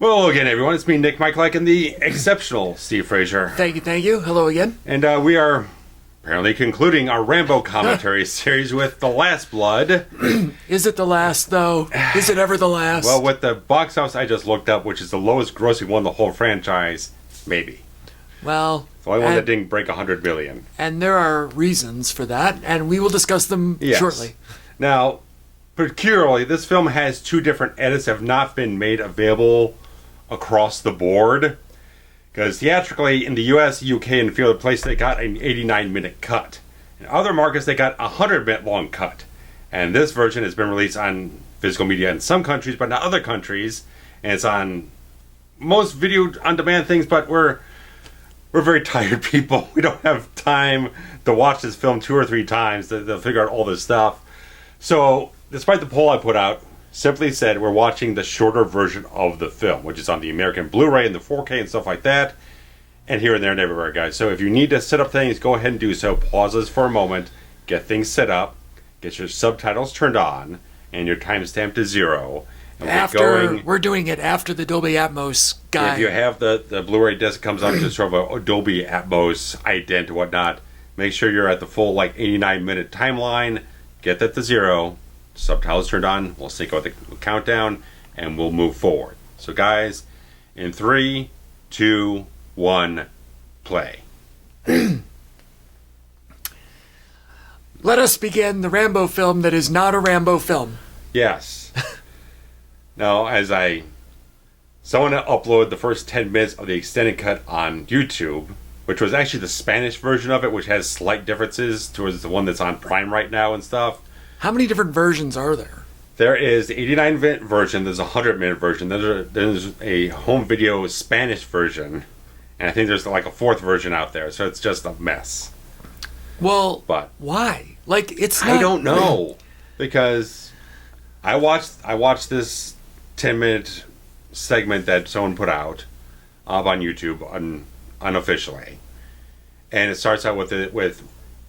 Well, again, everyone, it's me, Nick Michalak, and the exceptional Steve Frazier. Thank you. Hello again. And we are apparently concluding our Rambo commentary series with The Last Blood. Is it the last, though? Is it ever the last? Well, with the box office I just looked up, which is the lowest grossing one in the whole franchise, maybe. Well... The only one that didn't break 100 million. And there are reasons for that, and we will discuss them shortly. Now, peculiarly, this film has two different edits that have not been made available across the board. Because theatrically, in the US, UK, and a few other places, they got an 89-minute cut. In other markets, they got a 100-minute long cut. And this version has been released on physical media in some countries, but not other countries. And it's on most video-on-demand things, but we're very tired people. We don't have time to watch this film 2 or 3 times to figure out all this stuff. So, despite the poll I put out, simply said we're watching the shorter version of the film, which is on the American Blu-ray and the 4K and stuff like that, and here and there and everywhere, guys. So if you need to set up things, go ahead and do so. Pause this for a moment, get things set up, get your subtitles turned on, and your timestamp to 0. And we're doing it after the Dolby Atmos guy. If you have the Blu-ray disc that comes out to sort of a Dolby Atmos ident and whatnot, make sure you're at the full 89-minute timeline. Get that to 0. Subtitles turned on. We'll sync with the countdown, and we'll move forward. So, guys, in 3, 2, 1, play. Let us begin the Rambo film that is not a Rambo film. Yes. Now, someone uploaded the first 10 minutes of the extended cut on YouTube, which was actually the Spanish version of it, which has slight differences towards the one that's on Prime right now and stuff. How many different versions are there? There is the 89-minute version, there's a 100-minute version, there's a home video Spanish version, and I think there's a fourth version out there, so it's just a mess. Well, but why? It's not... I don't know, because I watched this 10-minute segment that someone put out up on YouTube unofficially, and it starts out with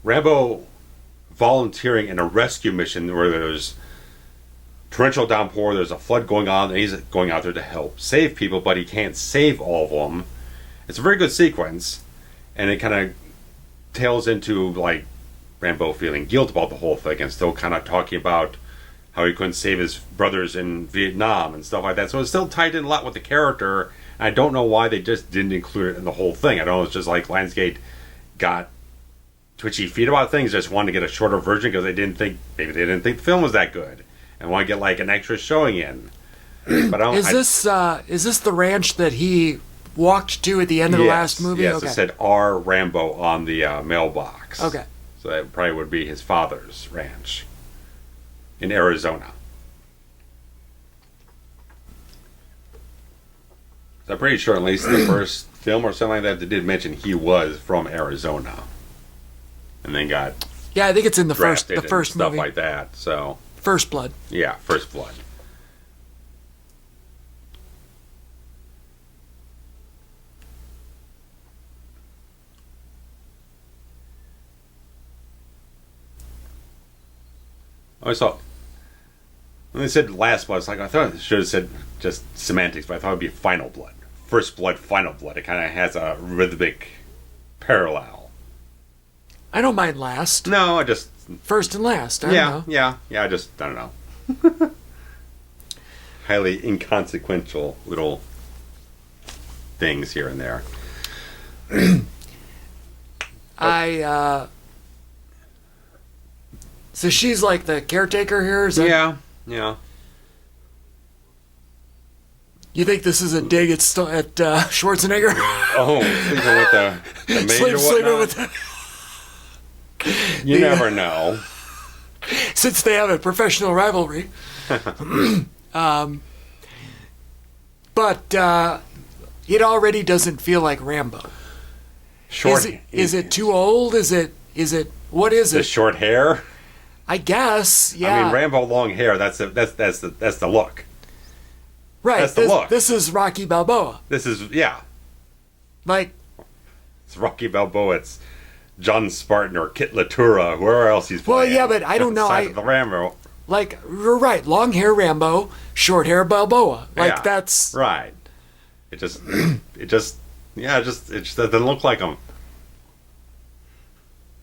Rambo volunteering in a rescue mission where there's torrential downpour, there's a flood going on, and he's going out there to help save people, but he can't save all of them. It's a very good sequence, and it kind of tails into Rambo feeling guilt about the whole thing and still kind of talking about how he couldn't save his brothers in Vietnam and stuff like that. So it's still tied in a lot with the character, and I don't know why they just didn't include it in the whole thing. I don't know, it's just Lionsgate got twitchy feet about things, just wanted to get a shorter version because maybe they didn't think the film was that good and want to get an extra showing in. But is this the ranch that he walked to at the end of the last movie? Yes, okay. It said R. Rambo on the mailbox. Okay. So that probably would be his father's ranch in Arizona. So I'm pretty sure at least the first film or something like that, they did mention he was from Arizona. And then got I think it's in the first stuff movie. like that. So First Blood. Yeah, First Blood. I thought when they said Last Blood, I thought it should have said just semantics, but I thought it would be Final Blood. First Blood, Final Blood. It kind of has a rhythmic parallel. I don't mind last. No, I just... First and last, I don't know. Yeah, I don't know. Highly inconsequential little things here and there. So she's the caretaker here? Is that... Yeah. You think this is a dig at Schwarzenegger? Oh, sleeping with the major sleeping with the... You never know. Since they have a professional rivalry. But it already doesn't feel like Rambo. Is it too old? Is it what is it? The short hair? I guess, yeah. I mean, Rambo long hair, that's the look. Right. That's the look. This is Rocky Balboa. This is, yeah. It's Rocky Balboa, it's John Spartan or Kit Latura, whoever else he's playing. Well, yeah, but I don't know. The Rambo. You're right. Long hair Rambo, short hair Balboa. That's... Right. It just, it just doesn't look like him.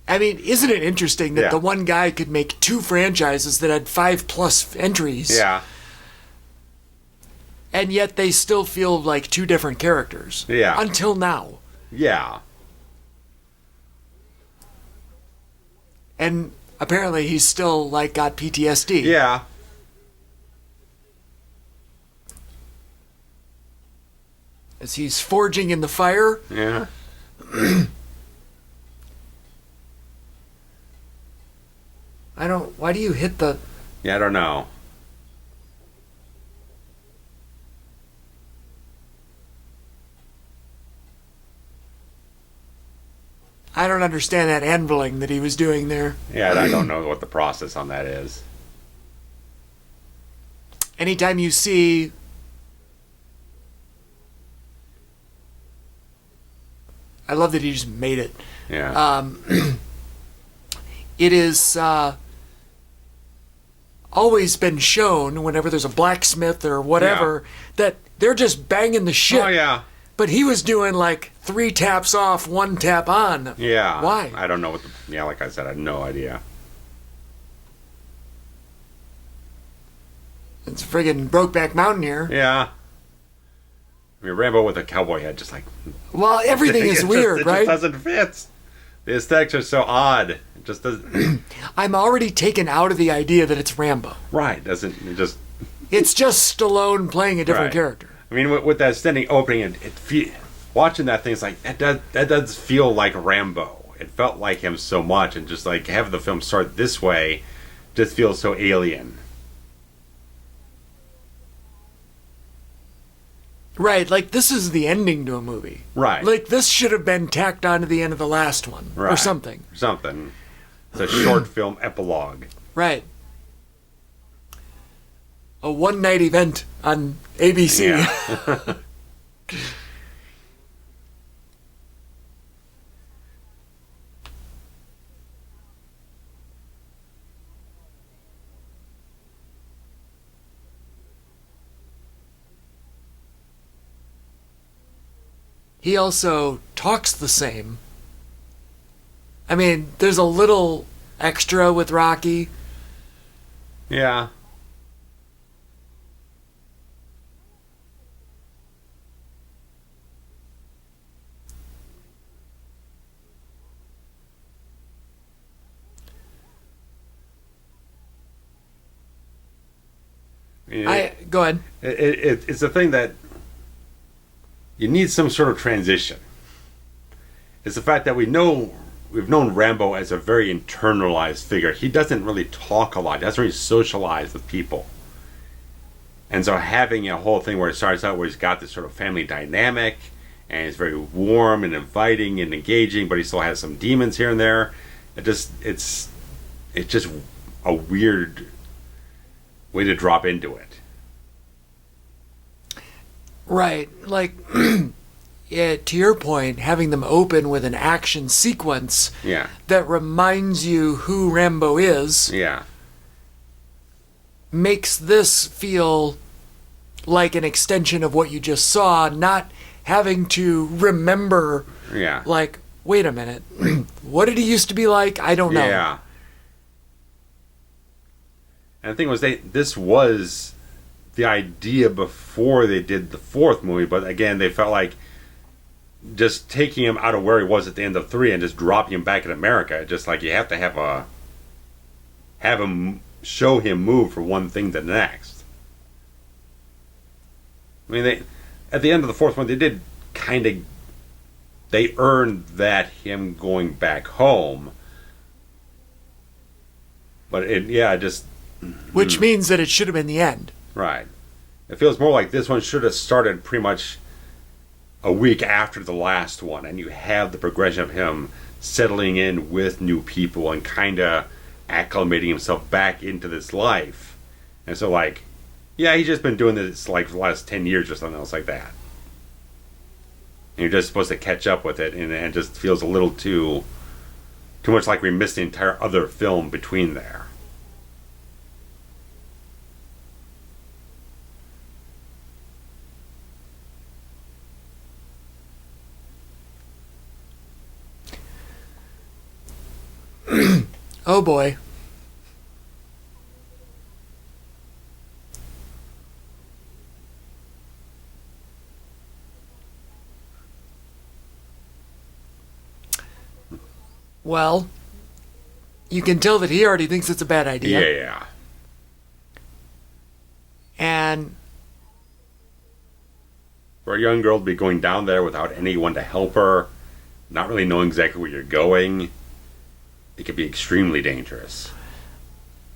I mean, isn't it interesting that Yeah. the one guy could make 2 franchises that had 5+ entries? Yeah. And yet they still feel like 2 different characters. Yeah. Until now. Yeah. And apparently he's still, like, got PTSD. Yeah. As he's forging in the fire. Yeah. Why do you hit the... Yeah, I don't know. I don't understand that anviling that he was doing there. Yeah, I don't know what the process on that is. Anytime you see... I love that he just made it. Yeah. It is always been shown whenever there's a blacksmith or whatever that they're just banging the shit. Oh, yeah. But he was doing like 3 taps off, 1 tap on. Yeah. Why? I don't know what the... Yeah, like I said, I have no idea. It's friggin' Brokeback Mountain here. Yeah. I mean, Rambo with a cowboy hat, just like... Well, everything is weird, right? It just doesn't fit. The aesthetics are so odd. It just doesn't... I'm already taken out of the idea that it's Rambo. Right. Doesn't... It just... It's just Stallone playing a different Right. character. I mean, with that standing opening, watching that thing, it's like, that does feel like Rambo. It felt like him so much, and just like having the film start this way just feels so alien. Right, like this is the ending to a movie. Right. Like this should have been tacked on to the end of the last one. Right. Or something. Something. It's a short film epilogue. Right. A one-night event on ABC. Yeah. He also talks the same. I mean, there's a little extra with Rocky. Yeah. Go ahead. It's a thing that you need some sort of transition. It's the fact that we've known Rambo as a very internalized figure. He doesn't really talk a lot. He doesn't really socialize with people. And so having a whole thing where it starts out where he's got this sort of family dynamic and he's very warm and inviting and engaging, but he still has some demons here and there. It's just a weird way to drop into it. Right. Like, yeah, to your point, having them open with an action sequence that reminds you who Rambo is makes this feel like an extension of what you just saw, not having to remember, like, wait a minute, what did he used to be like? I don't know. Yeah. And the thing was, this was the idea before they did the 4th movie, but again, they felt like just taking him out of where he was at the end of 3 and just dropping him back in America, just like you have to have him show him move from one thing to the next. I mean, at the end of the 4th one, they did they earned that him going back home, but which means that it should have been the end. Right. It feels more like this one should have started pretty much a week after the last one, and you have the progression of him settling in with new people and kind of acclimating himself back into this life. And so, like, yeah, he's just been doing this like for the last 10 years or something else like that. And you're just supposed to catch up with it, and it just feels a little too much like we missed the entire other film between there. Oh boy. Well, you can tell that he already thinks it's a bad idea. Yeah. And for a young girl to be going down there without anyone to help her, not really knowing exactly where you're going, it could be extremely dangerous.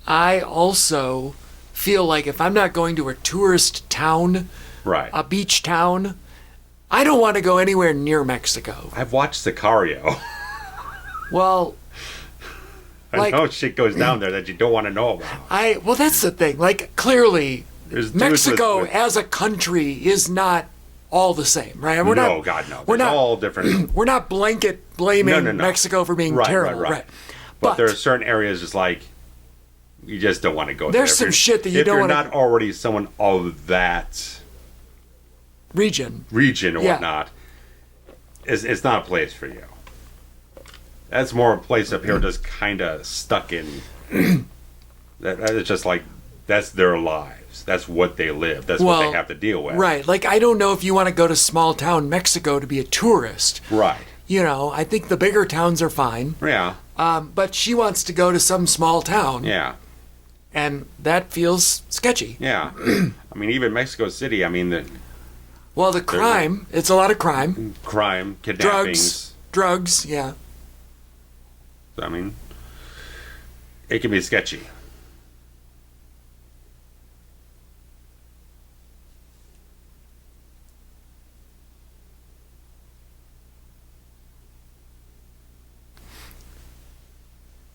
I also feel like if I'm not going to a tourist town, right, a beach town, I don't want to go anywhere near Mexico. I've watched Sicario. Well, I know shit goes down there that you don't want to know about. Well, that's the thing. Like, clearly, Mexico with as a country is not all the same, right? God, no. We're not all different. We're not blanket blaming Mexico for being terrible, right? But there are certain areas just like you just don't want to go there. There's some shit that you don't want to... If you're not already someone of that region or whatnot, it's not a place for you. That's more a place up here just kind of stuck in. that is just like, that's their lives. That's what they live. That's what they have to deal with. Right. Like, I don't know if you want to go to small town Mexico to be a tourist. Right. You know, I think the bigger towns are fine. Yeah. But she wants to go to some small town. Yeah. And that feels sketchy. Yeah. I mean, even Mexico City, I mean... the crime, it's a lot of crime. Crime, kidnappings. Drugs, yeah. I mean, it can be sketchy.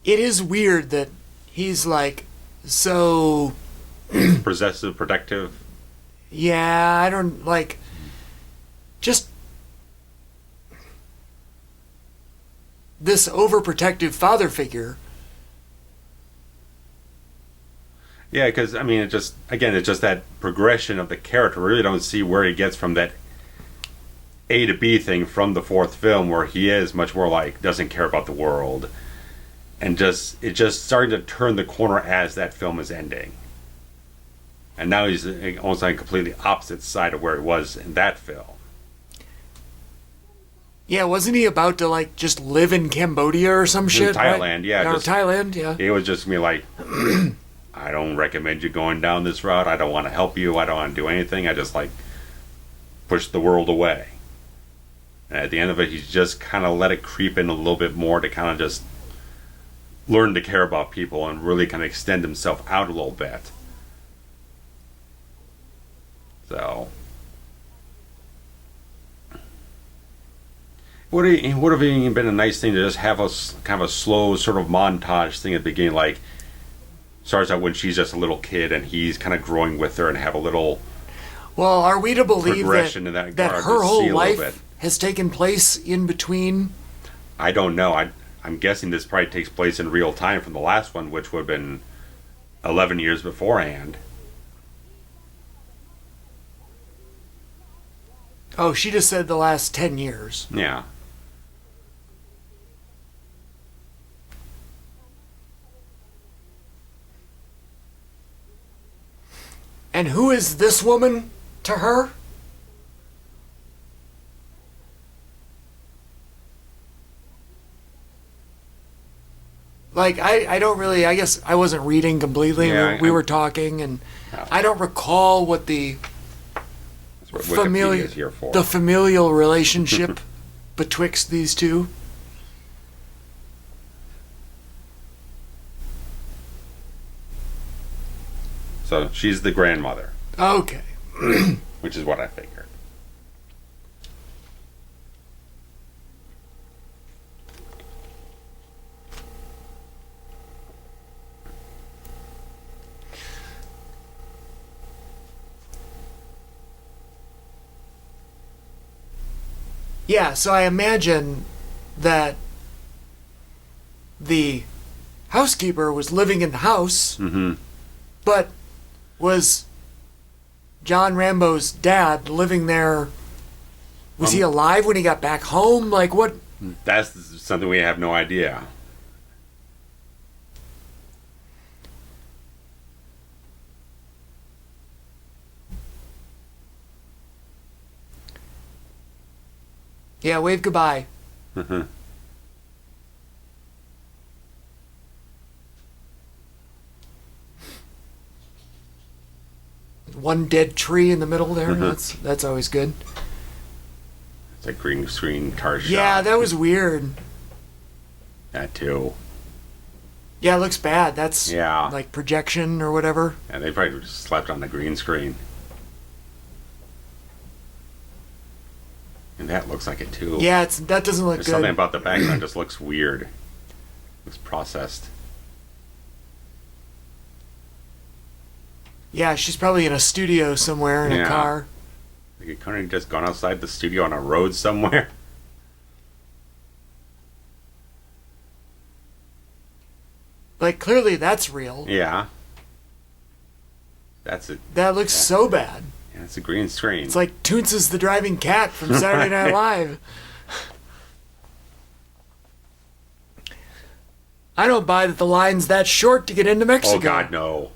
It is weird that he's like so possessive, protective. Yeah, I don't like just this overprotective father figure. Yeah, because I mean, it's just that progression of the character. We really don't see where he gets from that A to B thing from the fourth film, where he is much more like doesn't care about the world, and it's just starting to turn the corner as that film is ending. And now he's almost on a completely opposite side of where he was in that film. Yeah, wasn't he about to like just live in Cambodia or some shit? Thailand, right? yeah. Or Thailand, yeah. He was just me like, I don't recommend you going down this route. I don't want to help you. I don't want to do anything. I just like push the world away. And at the end of it, he's just kind of let it creep in a little bit more to kind of just learn to care about people and really kind of extend himself out a little bit. So would have even been a nice thing to just have a kind of a slow sort of montage thing at the beginning, like starts out when she's just a little kid and he's kind of growing with her, and have a little are we to believe that her whole life has taken place in between? I don't know. I'm guessing this probably takes place in real time from the last one, which would have been 11 years beforehand. Oh, she just said the last 10 years. Yeah. And who is this woman to her? Like, I don't really, I guess I wasn't reading completely. Yeah, we were talking, and I don't recall what the familial relationship betwixt these two. So she's the grandmother. Okay. Which is what I figured. Yeah, so I imagine that the housekeeper was living in the house, but was John Rambo's dad living there? Was he alive when he got back home? Like, what? That's something we have no idea. Yeah, wave goodbye. Mm-hmm. One dead tree in the middle there. That's always good. It's a green screen car shot. Yeah, that was weird. That too. Yeah, it looks bad. That's yeah, like projection or whatever. Yeah, they probably just slapped on the green screen. And that looks like it too. Yeah, that doesn't look There's good. Something about the background just looks weird. Looks processed. Yeah, she's probably in a studio somewhere in a car. Like it couldn't have just gone outside the studio on a road somewhere. Like, clearly that's real. Yeah. That's it. That looks so bad. Yeah, it's a green screen. It's like Toonces the Driving Cat from Saturday Night Live. I don't buy that the line's that short to get into Mexico. Oh, God, no.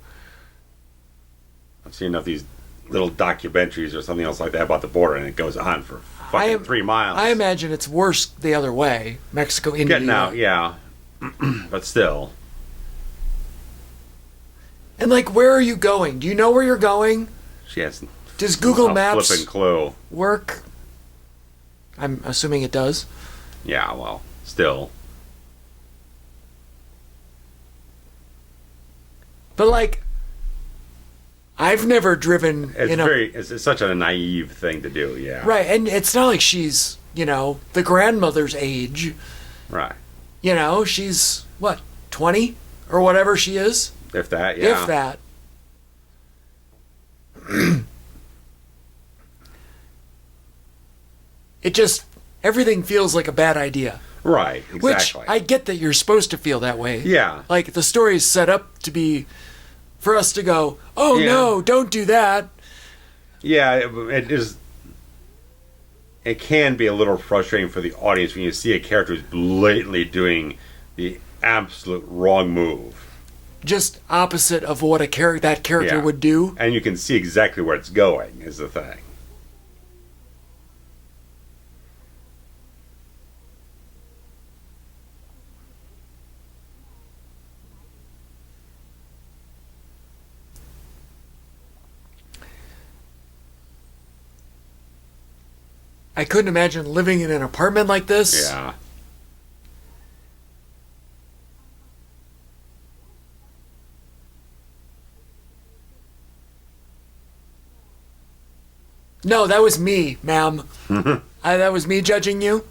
I've seen enough of these little documentaries or something else like that about the border, and it goes on for fucking 3 miles. I imagine it's worse the other way. Mexico, India. Getting out, yeah. But still. And, like, where are you going? Do you know where you're going? She has Does Google Maps flipping clue. work? I'm assuming it does. Yeah, well, still. But, like, I've never driven It's such a naive thing to do, yeah. Right, and it's not like she's, the grandmother's age. Right. She's, 20? Or whatever she is? If that, yeah. If that. Everything feels like a bad idea. Right, exactly. Which, I get that you're supposed to feel that way. Yeah. Like, the story is set up to be, for us to go, oh no, don't do that. Yeah, it is. It can be a little frustrating for the audience when you see a character who's blatantly doing the absolute wrong move. Just opposite of what that character would do. And you can see exactly where it's going, is the thing. I couldn't imagine living in an apartment like this. Yeah. No, that was me, ma'am. That was me judging you.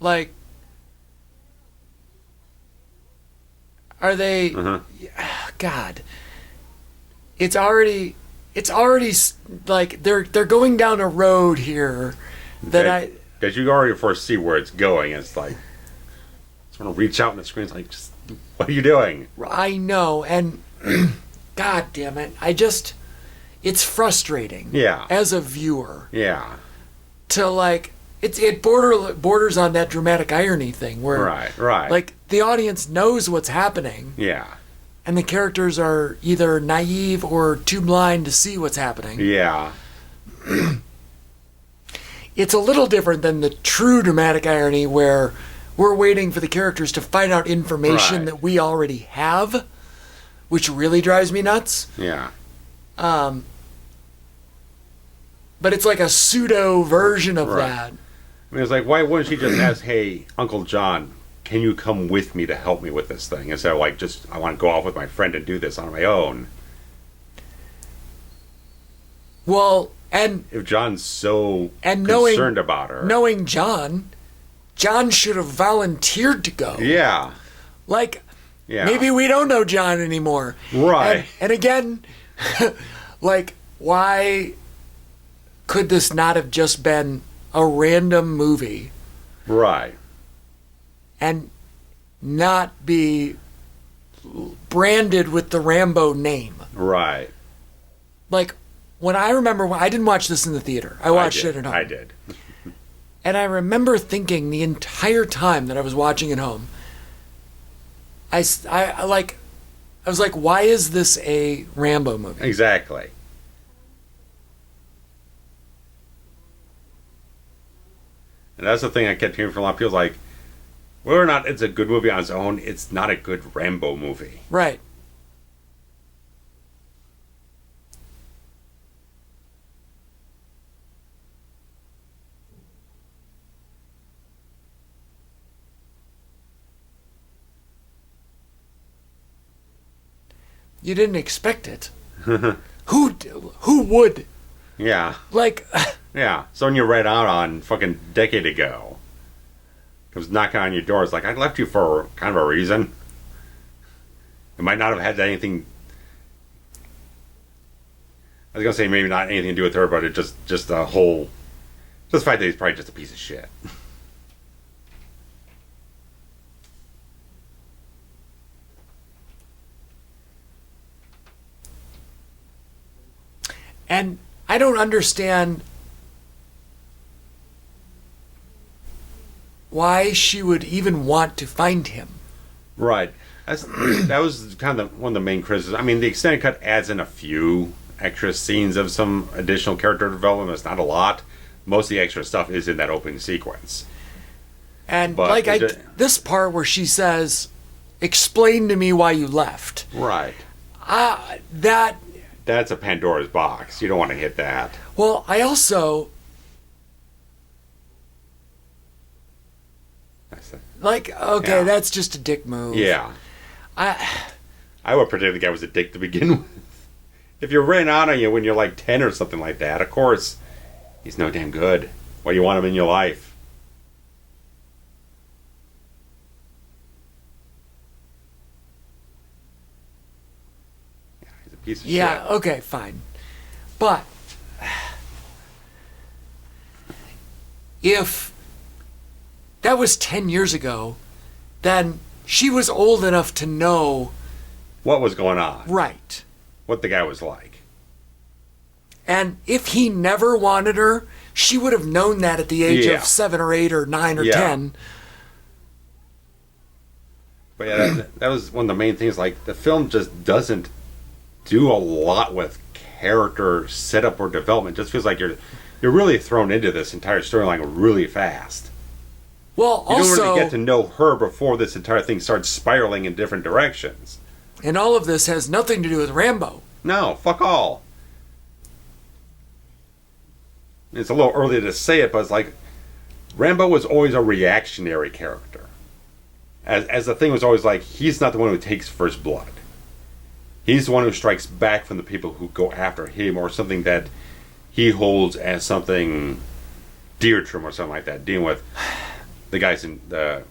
Like, are they? God, it's already like they're going down a road here that you already foresee where it's going. It's like, I just want to reach out in the screen. It's like, just what are you doing? I know, and God damn it, it's frustrating. Yeah. As a viewer. Yeah. To like. It borders on that dramatic irony thing where right. Like the audience knows what's happening. Yeah. And the characters are either naive or too blind to see what's happening. Yeah. It's a little different than the true dramatic irony where we're waiting for the characters to find out information that we already have, which really drives me nuts. Yeah. But it's like a pseudo version of that. I mean, it's like, why wouldn't she just ask, hey, Uncle John, can you come with me to help me with this thing? Instead of like, I want to go off with my friend and do this on my own. Well, and... If John's so concerned about her. Knowing John should have volunteered to go. Yeah. Like, maybe we don't know John anymore. Right. And again, like, why could this not have just been a random movie? Right. And not be branded with the Rambo name. Right. Like, I remember when I didn't watch this in the theater. I watched it at home. I did. And I remember thinking the entire time that I was watching at home, I was like, why is this a Rambo movie? Exactly. And that's the thing I kept hearing from a lot of people, like, whether or not it's a good movie on its own, it's not a good Rambo movie. Right. You didn't expect it. Who would? Yeah. Like... Yeah. Someone you read out on fucking decade ago comes knocking on your door. It's like, I left you for kind of a reason. It might not have had anything... I was going to say maybe not anything to do with her, but it just the whole... Just the fact that he's probably just a piece of shit. And I don't understand why she would even want to find him. Right. That was kind of one of the main criticisms. I mean, the extended cut adds in a few extra scenes of some additional character development. It's not a lot. Most of the extra stuff is in that opening sequence. And this part where she says, "Explain to me why you left." Right. That's a Pandora's box. You don't want to hit that. Well, I also... that's just a dick move. Yeah. I would predict the guy was a dick to begin with. If you're ran out on you when you're like 10 or something like that, of course, he's no damn good. Why do you want him in your life? Piece of shit. Yeah, okay, fine. But if that was 10 years ago, then she was old enough to know what was going on. Right. What the guy was like. And if he never wanted her, she would have known that at the age of 7 or 8 or 9 or 10. But yeah, that was one of the main things. Like, the film just doesn't do a lot with character setup or development. It just feels like you're really thrown into this entire storyline really fast. Well, you don't really get to know her before this entire thing starts spiraling in different directions. And all of this has nothing to do with Rambo. No, fuck all. It's a little early to say it, but it's like Rambo was always a reactionary character. As the thing was always like, he's not the one who takes first blood. He's the one who strikes back from the people who go after him, or something that he holds as something dear to him, or something like that. Dealing with the guys in the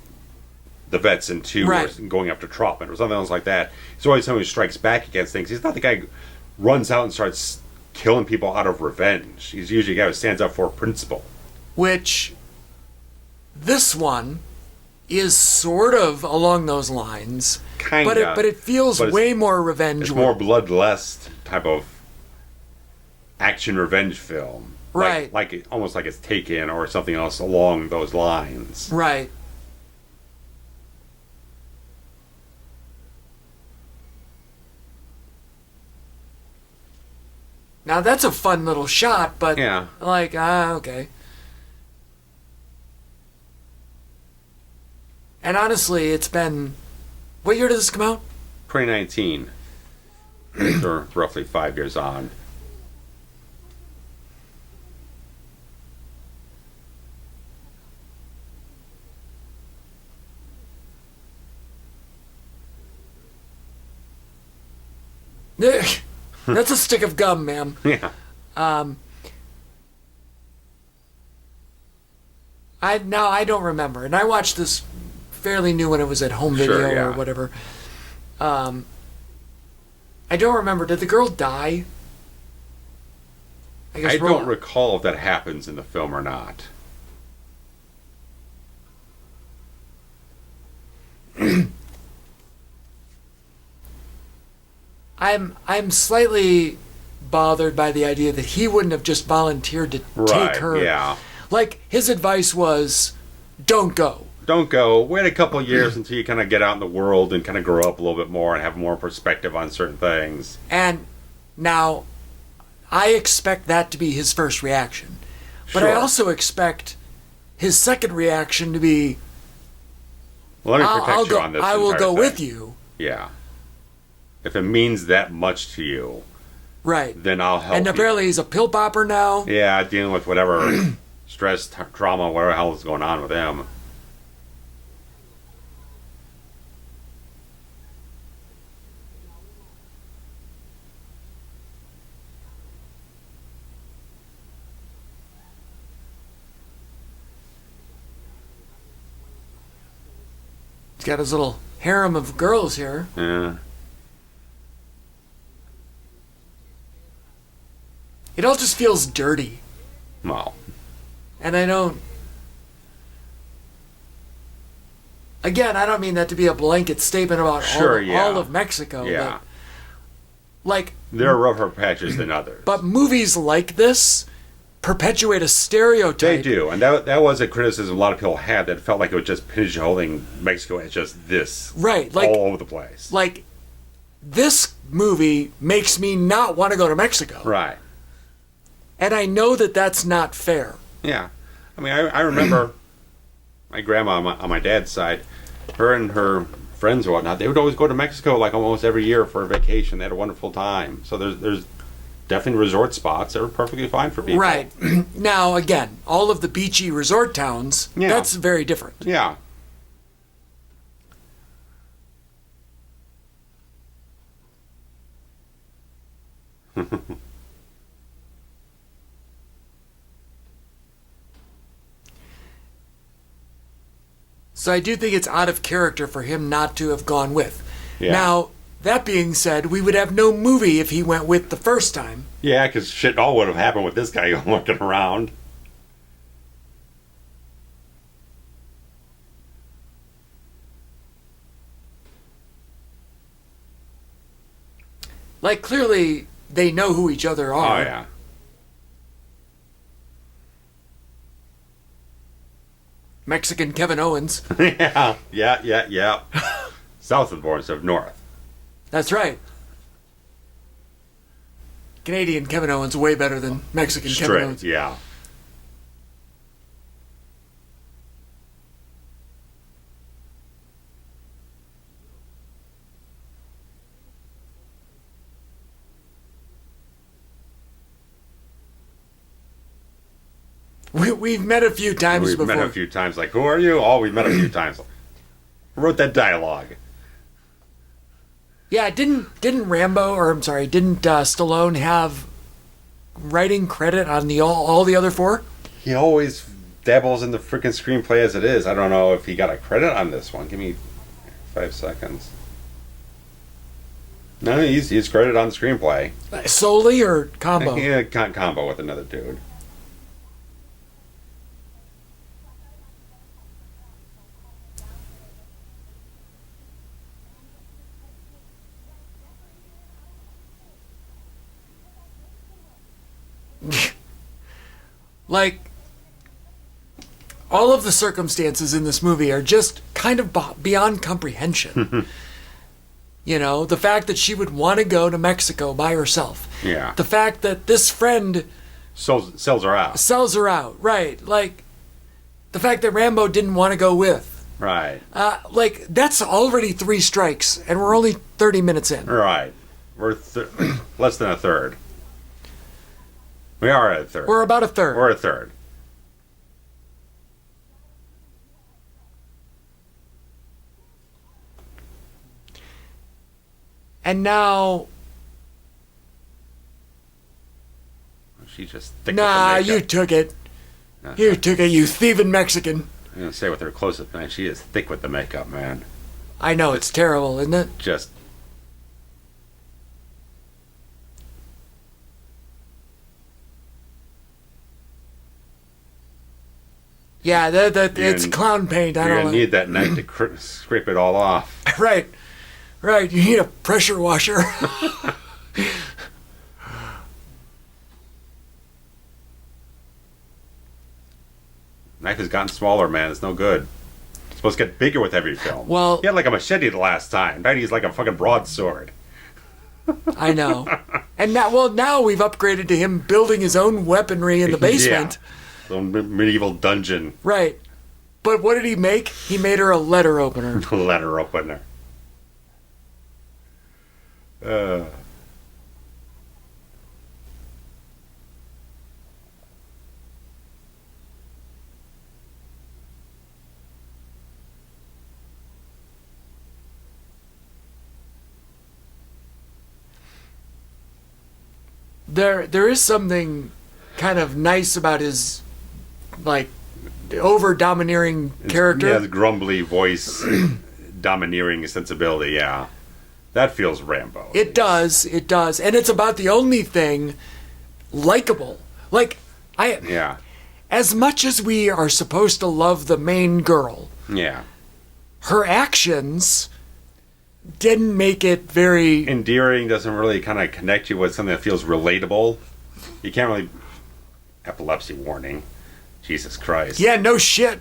vets in 2, or going after Trotman, or something else like that. He's always someone who strikes back against things. He's not the guy who runs out and starts killing people out of revenge. He's usually a guy who stands up for a principle. Which, this one is sort of along those lines. Kinda. But it feels way more revenge. It's more bloodlust type of action revenge film. Right. Like almost like it's Taken or something else along those lines. Right. Now that's a fun little shot, but okay. And honestly, it's been... What year did this come out? 2019. Or roughly 5 years on. That's a stick of gum, ma'am. Yeah. I don't remember, and I watched this fairly new when it was at home video or whatever. I don't remember. Did the girl die? I don't recall if that happens in the film or not. I'm slightly bothered by the idea that he wouldn't have just volunteered to take her. Yeah. Like, his advice was, don't go. Don't go. Wait a couple years until you kind of get out in the world and kind of grow up a little bit more and have more perspective on certain things. And now, I expect that to be his first reaction. But I also expect his second reaction to be, well, let me protect you on this. I will go with you. Yeah. If it means that much to you, right, then I'll help you. And apparently he's a pill popper now. Yeah, dealing with whatever stress, trauma, whatever the hell is going on with him. He's got his little harem of girls here. Yeah. It all just feels dirty. Well. And I don't... Again, I don't mean that to be a blanket statement about all of Mexico. Yeah. But, like... There are rougher patches than others. But movies like this perpetuate a stereotype. They do. And that was a criticism a lot of people had, that it felt like it was just pigeonholing Mexico as just this. Right. Like, all over the place. Like, this movie makes me not want to go to Mexico. Right. And I know that that's not fair. Yeah. I mean, I remember my grandma on my dad's side, her and her friends and whatnot, they would always go to Mexico like almost every year for a vacation. They had a wonderful time. So there's definitely resort spots that are perfectly fine for people. Right. Now, again, all of the beachy resort towns, that's very different. Yeah. So I do think it's out of character for him not to have gone with. Yeah. Now, that being said, we would have no movie if he went with the first time. Yeah, because shit all would have happened with this guy looking around. Like, clearly, they know who each other are. Oh, yeah. Mexican Kevin Owens. Yeah. South of the border instead of north. That's right. Canadian Kevin Owens way better than Mexican Kevin Owens. Yeah. We've met a few times before. We've met a few times. Like, who are you? Oh, we've met a few times. Who wrote that dialogue? Yeah, didn't Stallone have writing credit on the all the other four? He always dabbles in the freaking screenplay as it is. I don't know if he got a credit on this one. Give me 5 seconds. No, he's credited on the screenplay. Solely or combo? Yeah, combo with another dude. Like, all of the circumstances in this movie are just kind of beyond comprehension. You know, the fact that she would want to go to Mexico by herself. Yeah. The fact that this friend sells her out. Sells her out, right. Like, the fact that Rambo didn't want to go with. Right. Like, that's already 3 strikes, and we're only 30 minutes in. Right. We're less than a third. We are at a third. We're about a third. We're a third. And now... She just thick Nah, with the you took it. You took it, you thieving Mexican. I'm going to say with her close-up, man, she is thick with the makeup, man. I know, it's terrible, isn't it? Just... Yeah, it's clown paint. I don't know. You're going to need that knife to scrape it all off. Right. Right, you need a pressure washer. Knife has gotten smaller, man. It's no good. It's supposed to get bigger with every film. Well, he had like a machete the last time. Now he's like a fucking broadsword. I know. And now we've upgraded to him building his own weaponry in the basement. Yeah. Some medieval dungeon. Right. But what did he make? He made her a letter opener. Letter opener. There is something kind of nice about his, like, over-domineering character. Yeah, his grumbly voice, domineering sensibility, yeah. That feels Rambo. It does. And it's about the only thing likable. Like, Yeah. As much as we are supposed to love the main girl, Yeah. her actions didn't make it very... Endearing, doesn't really kind of connect you with something that feels relatable. You can't really... Epilepsy warning. Jesus Christ. Yeah, no shit.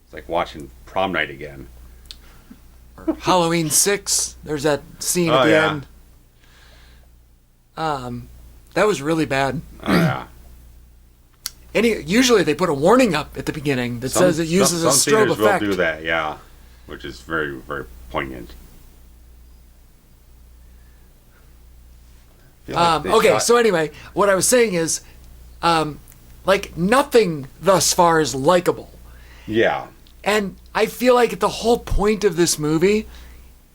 It's like watching Prom Night again. Or Halloween 6, there's that scene at the end. That was really bad. Oh, yeah. Usually they put a warning up at the beginning that says it uses a strobe effect. Some will do that, yeah. Which is very, very poignant. Okay, so anyway, what I was saying is, like, nothing thus far is likable. Yeah. And I feel like the whole point of this movie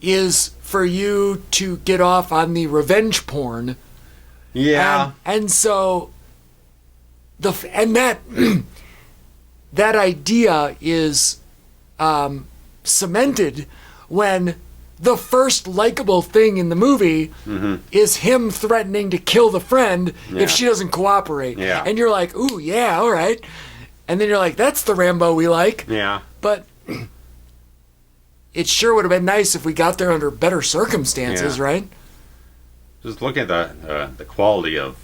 is for you to get off on the revenge porn. Yeah. And so, that that idea is cemented when the first likable thing in the movie is him threatening to kill the friend if she doesn't cooperate. Yeah. And you're like, ooh, yeah, all right. And then you're like, that's the Rambo we like. Yeah. But it sure would have been nice if we got there under better circumstances, right? Just look at the quality of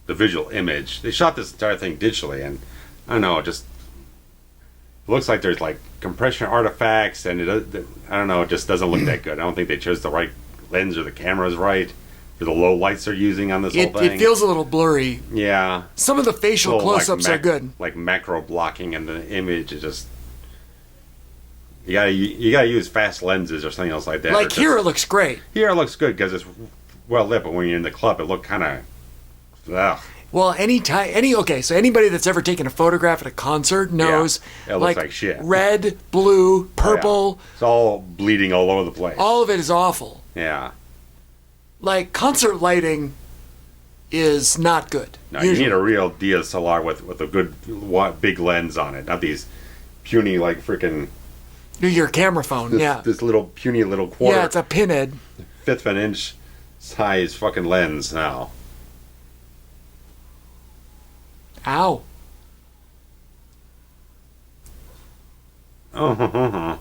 the visual image. They shot this entire thing digitally, and I don't know, it just looks like there's like compression artifacts, and I don't know, it just doesn't look that good. I don't think they chose the right lens or the camera's right for the low lights they're using on this whole thing. It feels a little blurry. Yeah. Some of the facial close-ups are good. Like macro blocking, and the image is just... You gotta use fast lenses or something else like that. Like here it looks great. Here it looks good because it's well lit, but when you're in the club it looked kind of... Well, so anybody that's ever taken a photograph at a concert knows it looks like shit. Red, blue, purple. Yeah. It's all bleeding all over the place. All of it is awful. Yeah. Like, concert lighting is not good. No, you need a real DSLR with a good big lens on it, not these puny like freaking... Your camera phone, This little puny little quarter. Yeah, it's a pinhead. Fifth of an inch size fucking lens now. Ow. Oh.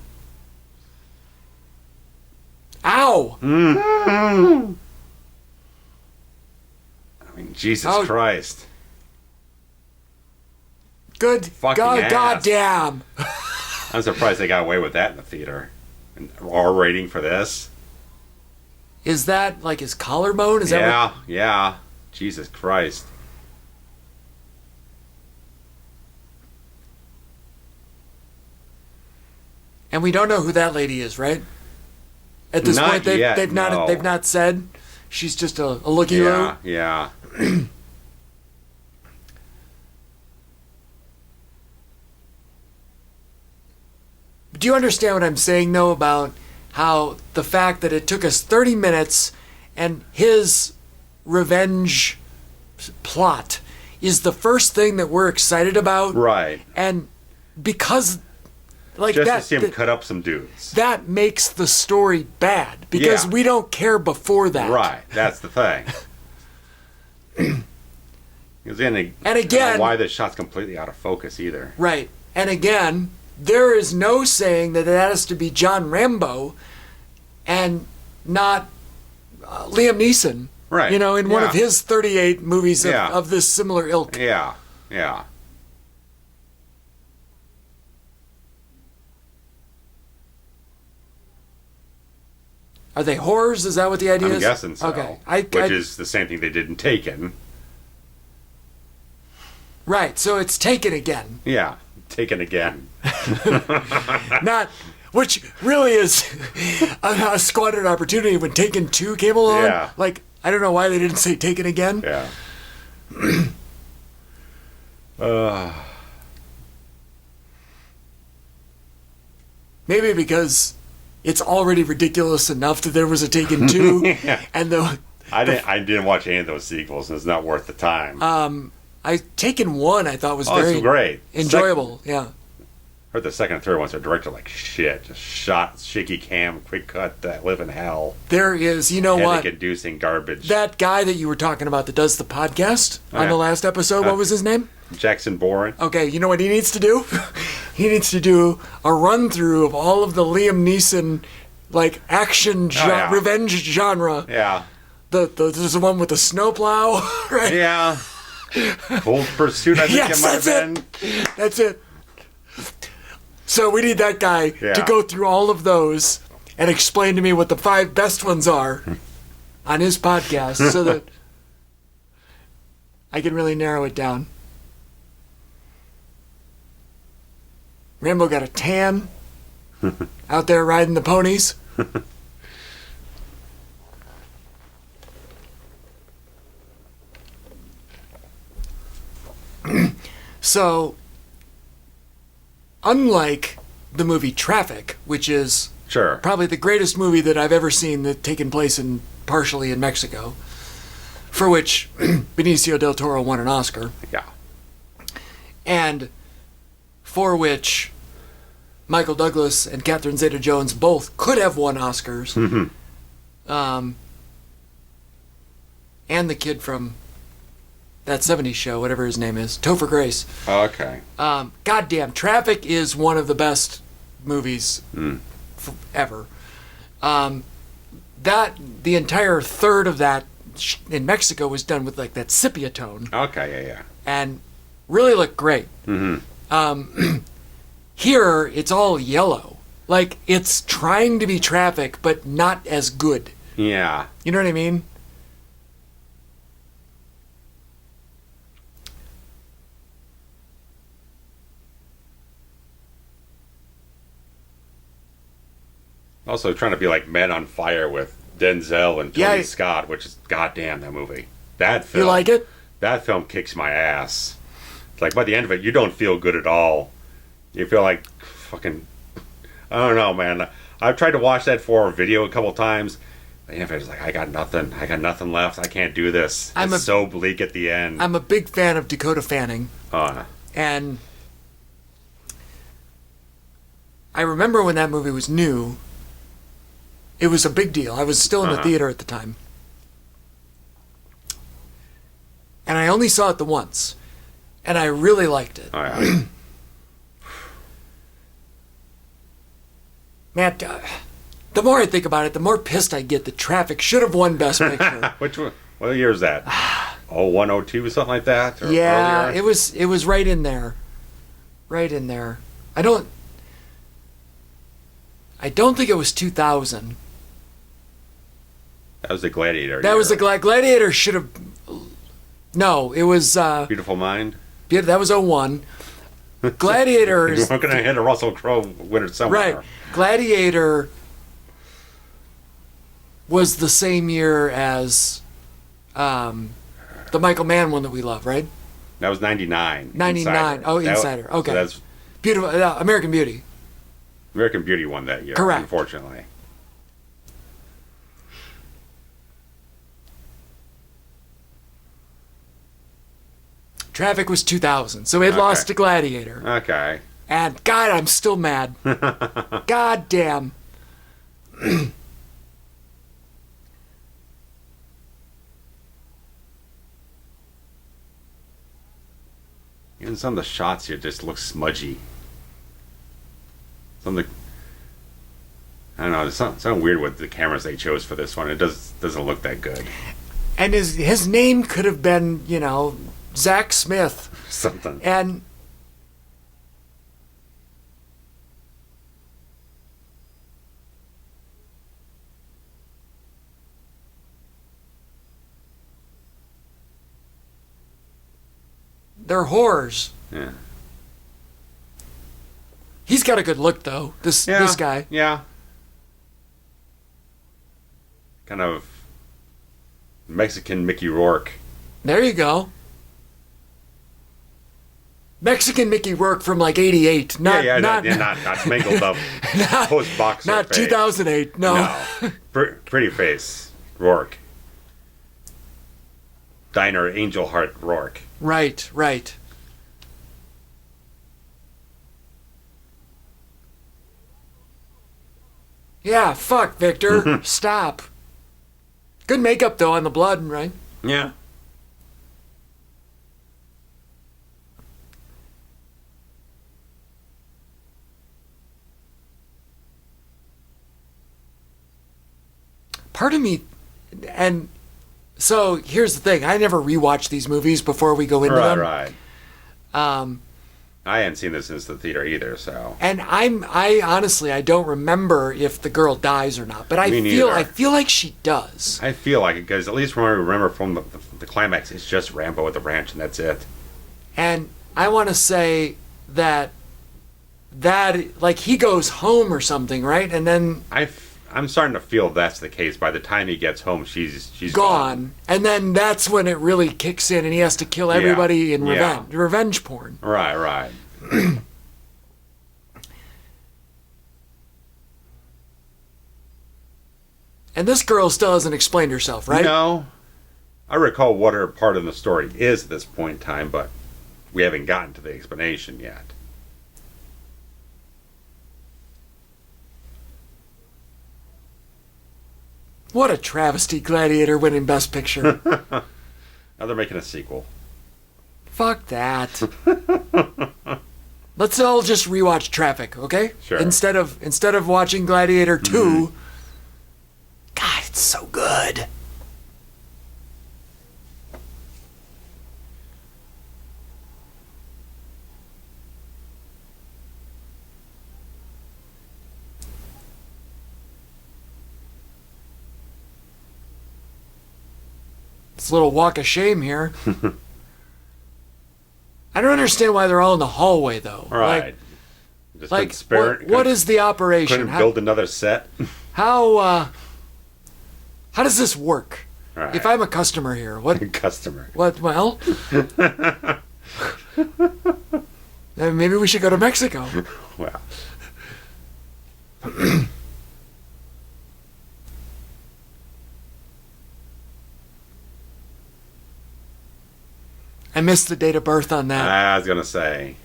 Ow. Mm. I mean, Jesus Christ. Good. Fucking ass. Goddamn. I'm surprised they got away with that in the theater. An R rating for this. Is that like his collarbone? Yeah. Jesus Christ. And we don't know who that lady is, right? At this point, they've not said. She's just a looky-loo. Yeah. Do you understand what I'm saying, though, about how the fact that it took us 30 minutes and his revenge plot is the first thing that we're excited about? Right. And because... Like just that, to see him cut up some dudes. That makes the story bad because we don't care before that. Right, that's the thing. And again, why the shot's completely out of focus either. Right, and again, there is no saying that it has to be John Rambo, and not Liam Neeson. Right. You know, in one of his 38 movies of this similar ilk. Yeah. Are they whores? Is that what the idea is? I'm guessing so. Okay. Which is the same thing they did in Taken. Right, so it's Taken again. Yeah, Taken again. Not, which really is a squandered opportunity when Taken 2 came along. Yeah. Like, I don't know why they didn't say Taken again. Yeah. Maybe because it's already ridiculous enough that there was a Taken 2. Yeah. And I didn't watch any of those sequels, and it's not worth the time. Taken 1 I thought was very great. enjoyable. Yeah. Heard the second and third ones are directed like shit. Just shot, shaky cam, quick cut, that live in hell. There is, you know what? Headache-inducing garbage. That guy that you were talking about that does the podcast on the last episode, what was his name? Jackson Bourne. Okay, you know what he needs to do? He needs to do a run-through of all of the Liam Neeson, like, action revenge genre. Yeah. There's the one with the snowplow, right? Yeah. Bold Pursuit, I think Yes, it might have been. That's it. So we need that guy to go through all of those and explain to me what the 5 best ones are on his podcast so that I can really narrow it down. Rambo got a tan out there riding the ponies. So, unlike the movie Traffic, which is probably the greatest movie that I've ever seen that taken place partially in Mexico, for which Benicio del Toro won an Oscar. Yeah. And for which Michael Douglas and Catherine Zeta-Jones both could have won Oscars. Mm-hmm. And the kid from that 70s show, whatever his name is, Topher Grace. Okay. Goddamn, Traffic is one of the best movies ever. The entire third of that in Mexico was done with like that sepia tone. Okay, yeah. And really looked great. Mm-hmm. Here, it's all yellow. Like, it's trying to be Traffic, but not as good. Yeah. You know what I mean? Also trying to be like Men on Fire with Denzel and Tony Scott, which is goddamn that movie. That film. You like it? That film kicks my ass. It's like by the end of it, you don't feel good at all. You feel like fucking. I don't know, man. I've tried to watch that for a video a couple times. But it's like I got nothing left. I can't do this. It's so bleak at the end. I'm a big fan of Dakota Fanning. And I remember when that movie was new. It was a big deal. I was still in the theater at the time. And I only saw it the once. And I really liked it. Oh, yeah. Man, the more I think about it, the more pissed I get that Traffic should have won Best Picture. Which one? What year is that? 0102, something like that? Or yeah, earlier? it was right in there. Right in there. I don't think it was 2000. That was the Gladiator. That was the Gladiator should have. No, it was. Beautiful Mind? Yeah, that was 01. Gladiator. You're not going to hit a Russell Crowe winner somewhere. Right. Gladiator was the same year as the Michael Mann one that we love, right? That was 99. 99. Insider. Oh, Insider. Okay. So that's beautiful. American Beauty. American Beauty won that year. Correct. Unfortunately. Traffic was 2000, so it lost to Gladiator. Okay. And God, I'm still mad. God damn. Even some of the shots here just look smudgy. Some of the, I don't know, there's something weird with the cameras they chose for this one. It doesn't look that good. And his name could have been, Zach Smith. Something. And They're whores. Yeah. He's got a good look, though. This guy. Yeah. Kind of Mexican Mickey Rourke. There you go. Mexican Mickey Rourke from like '88. Not mangled up post boxer. Not face. 2008. No. Pretty face Rourke. Diner Angel Heart Rourke. Right. Yeah, fuck, Victor. Stop. Good makeup, though, on the blood, right? Yeah. Part of me, and so here's the thing, I never rewatched these movies before we go into them. Right. I hadn't seen this since the theater either, so. And I honestly, I don't remember if the girl dies or not, but I feel like she does. I feel like it, because at least when I remember from the climax, it's just Rambo at the ranch, and that's it. And I want to say that like he goes home or something, right? And then I'm starting to feel that's the case. By the time he gets home, she's gone. And then that's when it really kicks in, and he has to kill everybody in revenge porn. Right. And this girl still hasn't explained herself, right? No. I recall what her part of the story is at this point in time, but we haven't gotten to the explanation yet. What a travesty, Gladiator winning Best Picture. Now they're making a sequel. Fuck that. Let's all just rewatch Traffic, okay? Sure. Instead of watching Gladiator 2. Mm-hmm. God, it's so good. It's a little walk of shame here. I don't understand why they're all in the hallway, though. Right. What is the operation? Couldn't build another set? How does this work? Right. If I'm a customer here, what? Customer. What? Well, then maybe we should go to Mexico. Well. I missed the date of birth on that. I was going to say.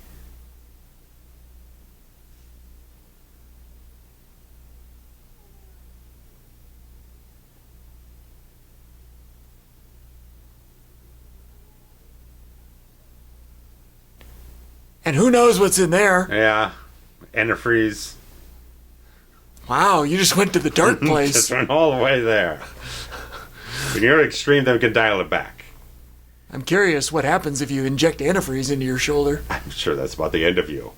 And who knows what's in there? Yeah. Antifreeze. Wow, you just went to the dark place. Just went all the way there. When you're at extreme, then we can dial it back. I'm curious what happens if you inject antifreeze into your shoulder. I'm sure that's about the end of you.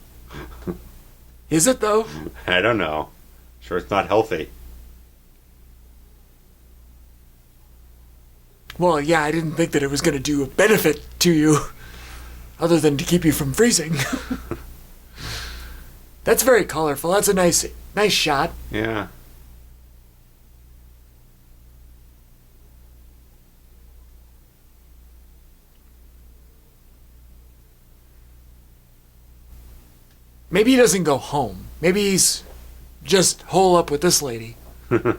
Is it, though? I don't know. Sure it's not healthy. Well, yeah, I didn't think that it was going to do a benefit to you, other than to keep you from freezing. That's very colorful. That's a nice shot. Yeah. Maybe he doesn't go home. Maybe he's just hole up with this lady. In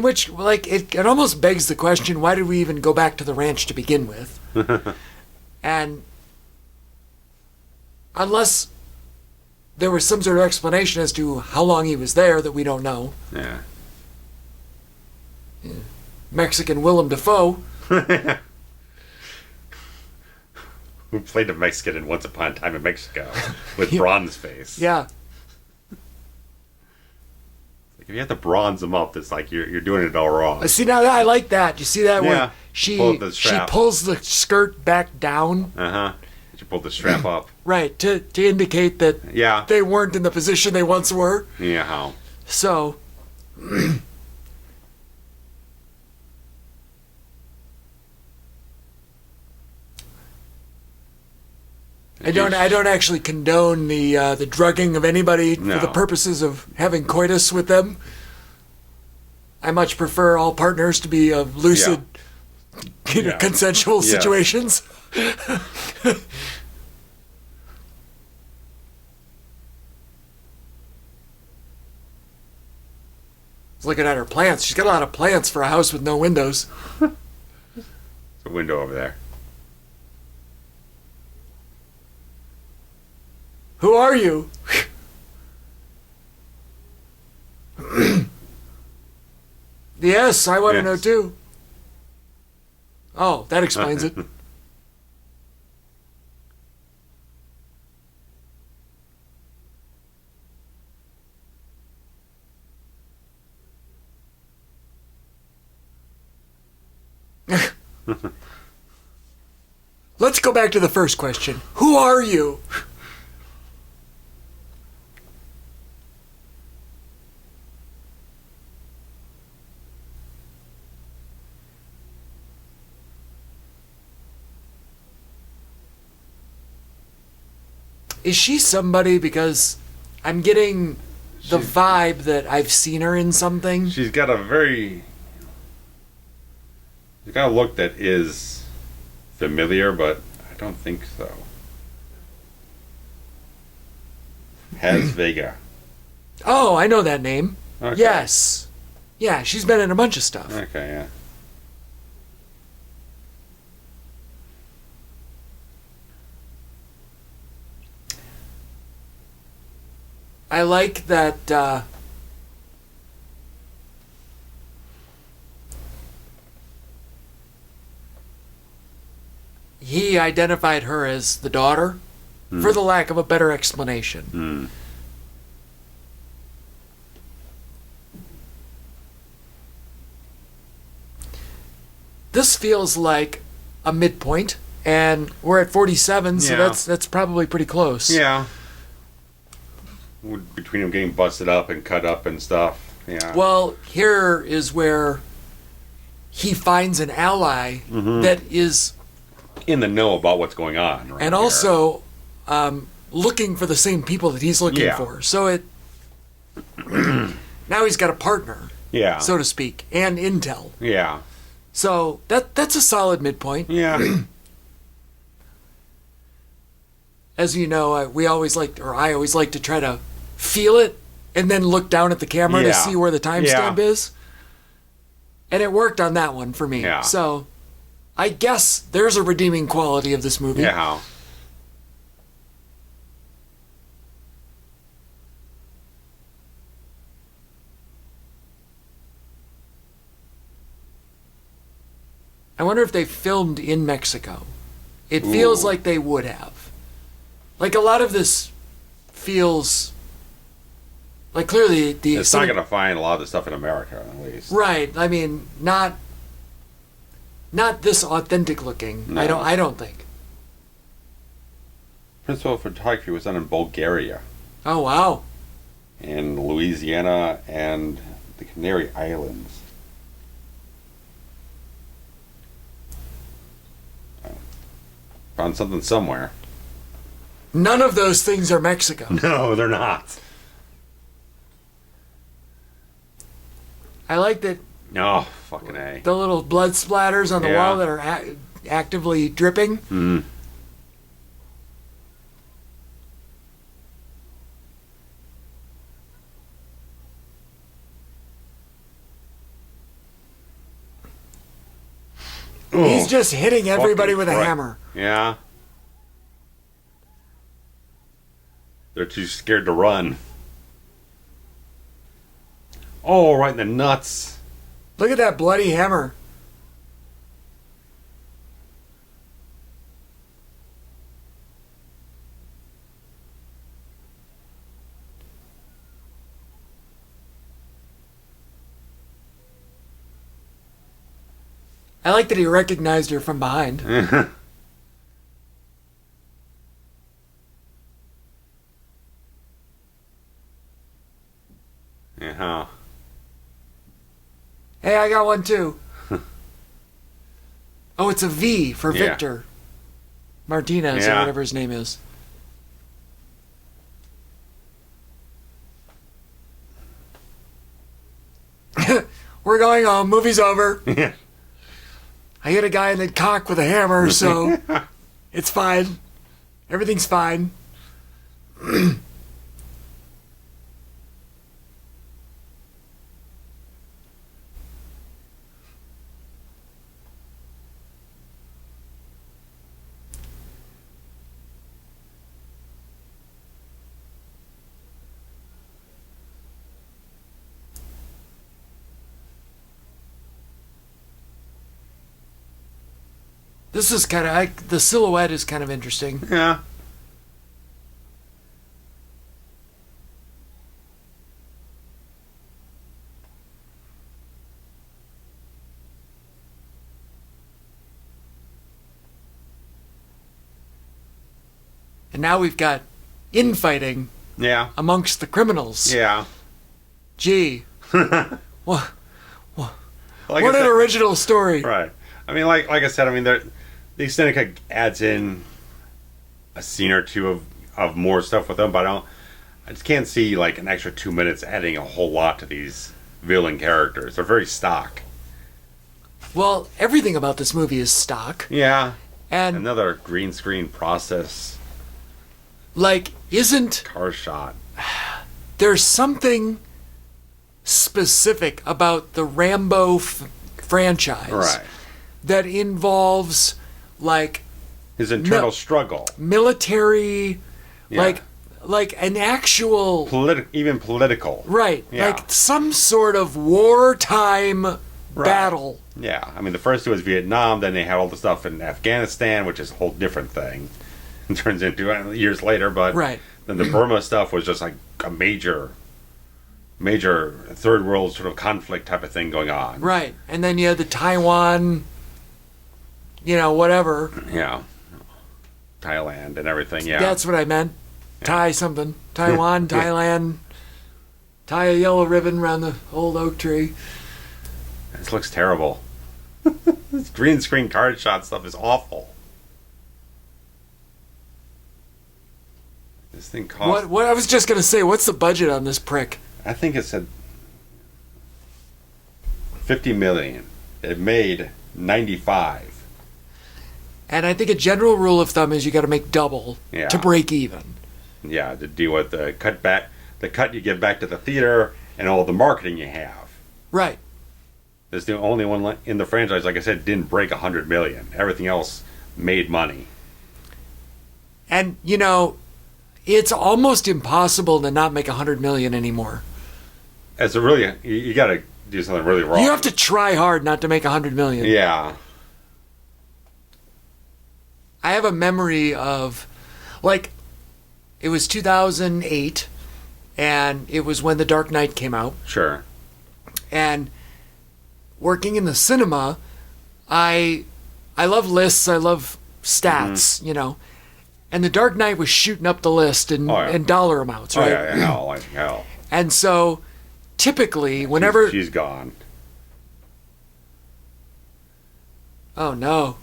which, like, it almost begs the question, why did we even go back to the ranch to begin with? And unless there was some sort of explanation as to how long he was there that we don't know. Yeah. Mexican Willem Dafoe. Who played a Mexican in Once Upon a Time in Mexico with bronze face. Yeah. If you have to bronze them up, it's like you're doing it all wrong. See, now I like that. You see that? Yeah. Where she pulls the skirt back down. Uh-huh. She pulled the strap up. Right, to indicate that they weren't in the position they once were. Yeah. So, I don't actually condone the drugging of anybody for the purposes of having coitus with them. I much prefer all partners to be of lucid, consensual situations. Looking at her plants. She's got a lot of plants for a house with no windows. There's a window over there. Who are you? Yes, I want to know too. Oh, that explains it. Let's go back to the first question. Who are you? Is she somebody? Because I'm getting the vibe that I've seen her in something. She's got a look that is familiar, but I don't think so. Has Vega. Oh, I know that name. Okay. Yes. Yeah, she's been in a bunch of stuff. Okay, yeah. I like that he identified her as the daughter for the lack of a better explanation. This feels like a midpoint, and we're at 47, so that's probably pretty close. Yeah. Between them getting busted up and cut up and stuff. Yeah. Well, here is where he finds an ally that is in the know about what's going on. And also looking for the same people that he's looking for. So now he's got a partner, so to speak, and intel. Yeah. So that's a solid midpoint. Yeah. As you know, I always like to try to feel it and then look down at the camera to see where the timestamp is. And it worked on that one for me. Yeah. So I guess there's a redeeming quality of this movie. Yeah. I wonder if they filmed in Mexico. It feels like they would have. Like a lot of this feels like clearly it's not going to find a lot of the stuff in America, at least. Right. I mean, not this authentic looking. No. I don't think. Principal photography was done in Bulgaria. Oh wow. In Louisiana and the Canary Islands. Found something somewhere. None of those things are Mexico. No, they're not. I like that. Oh, fucking A. The little blood splatters on the wall that are actively dripping. Mm. He's just hitting everybody with a hammer. Yeah. They're too scared to run. Oh, right in the nuts. Look at that bloody hammer. I like that he recognized her from behind. Yeah. Hey, I got one too. Oh, it's a V for Victor Martinez or whatever his name is. we're going home. Movie's over. I hit a guy in the cock with a hammer, so it's fine. Everything's fine. This is kind of, the silhouette is kind of interesting. Yeah. And now we've got infighting. Yeah. Amongst the criminals. Yeah. Gee. What Like an original story. Right. I mean, like I said, I mean, the extended adds in a scene or two of more stuff with them, but I just can't see like an extra 2 minutes adding a whole lot to these villain characters. They're very stock. Well, everything about this movie is stock. Yeah. And another green screen process. Like, isn't... Car shot. There's something specific about the Rambo franchise. Right. That involves, like... his internal struggle. Military... Yeah. Like an actual... even political. Right. Yeah. Like some sort of wartime battle. Yeah. I mean, the first two was Vietnam, then they had all the stuff in Afghanistan, which is a whole different thing. It turns into years later, but then the Burma stuff was just like a major third world sort of conflict type of thing going on. Right. And then you had the Taiwan, whatever. Yeah. Thailand and everything, yeah. That's what I meant. Tie something. Taiwan, Thailand. Tie a yellow ribbon around the old oak tree. This looks terrible. This green screen card shot stuff is awful. This thing cost... What I was just going to say, what's the budget on this prick? I think it said $50 million. It made 95. And I think a general rule of thumb is you got to make double to break even. Yeah, to deal with the cut you give back to the theater and all the marketing you have. Right. This is the only one in the franchise, like I said, didn't break $100 million. Everything else made money. And, it's almost impossible to not make $100 million anymore. It's a really... You got to do something really wrong. You have to try hard not to make $100 million. Yeah. I have a memory of, like, it was 2008, and it was when The Dark Knight came out. Sure. And working in the cinema, I love lists, I love stats, And The Dark Knight was shooting up the list in dollar amounts, right? Oh, yeah, like hell. And so, typically, whenever... She's gone. Oh, no.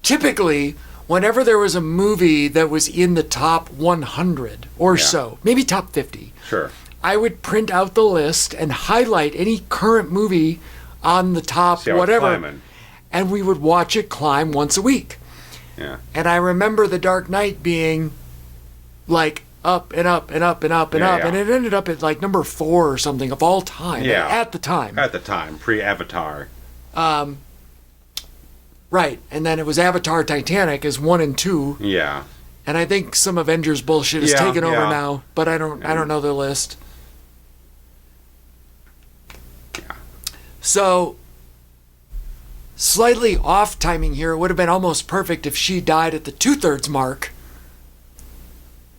Typically, whenever there was a movie that was in the top 100 or so, maybe top 50, sure, I would print out the list and highlight any current movie on the top whatever, and we would watch it climb once a week. Yeah. And I remember The Dark Knight being like up and up and up and up and up, and it ended up at like number 4 or something of all time. Yeah. At the time. At the time, pre-Avatar. Right, and then it was Avatar Titanic as 1 and 2. Yeah. And I think some Avengers bullshit is taken over now, but I don't know the list. Yeah. So slightly off timing here. It would have been almost perfect if she died at the 2/3 mark.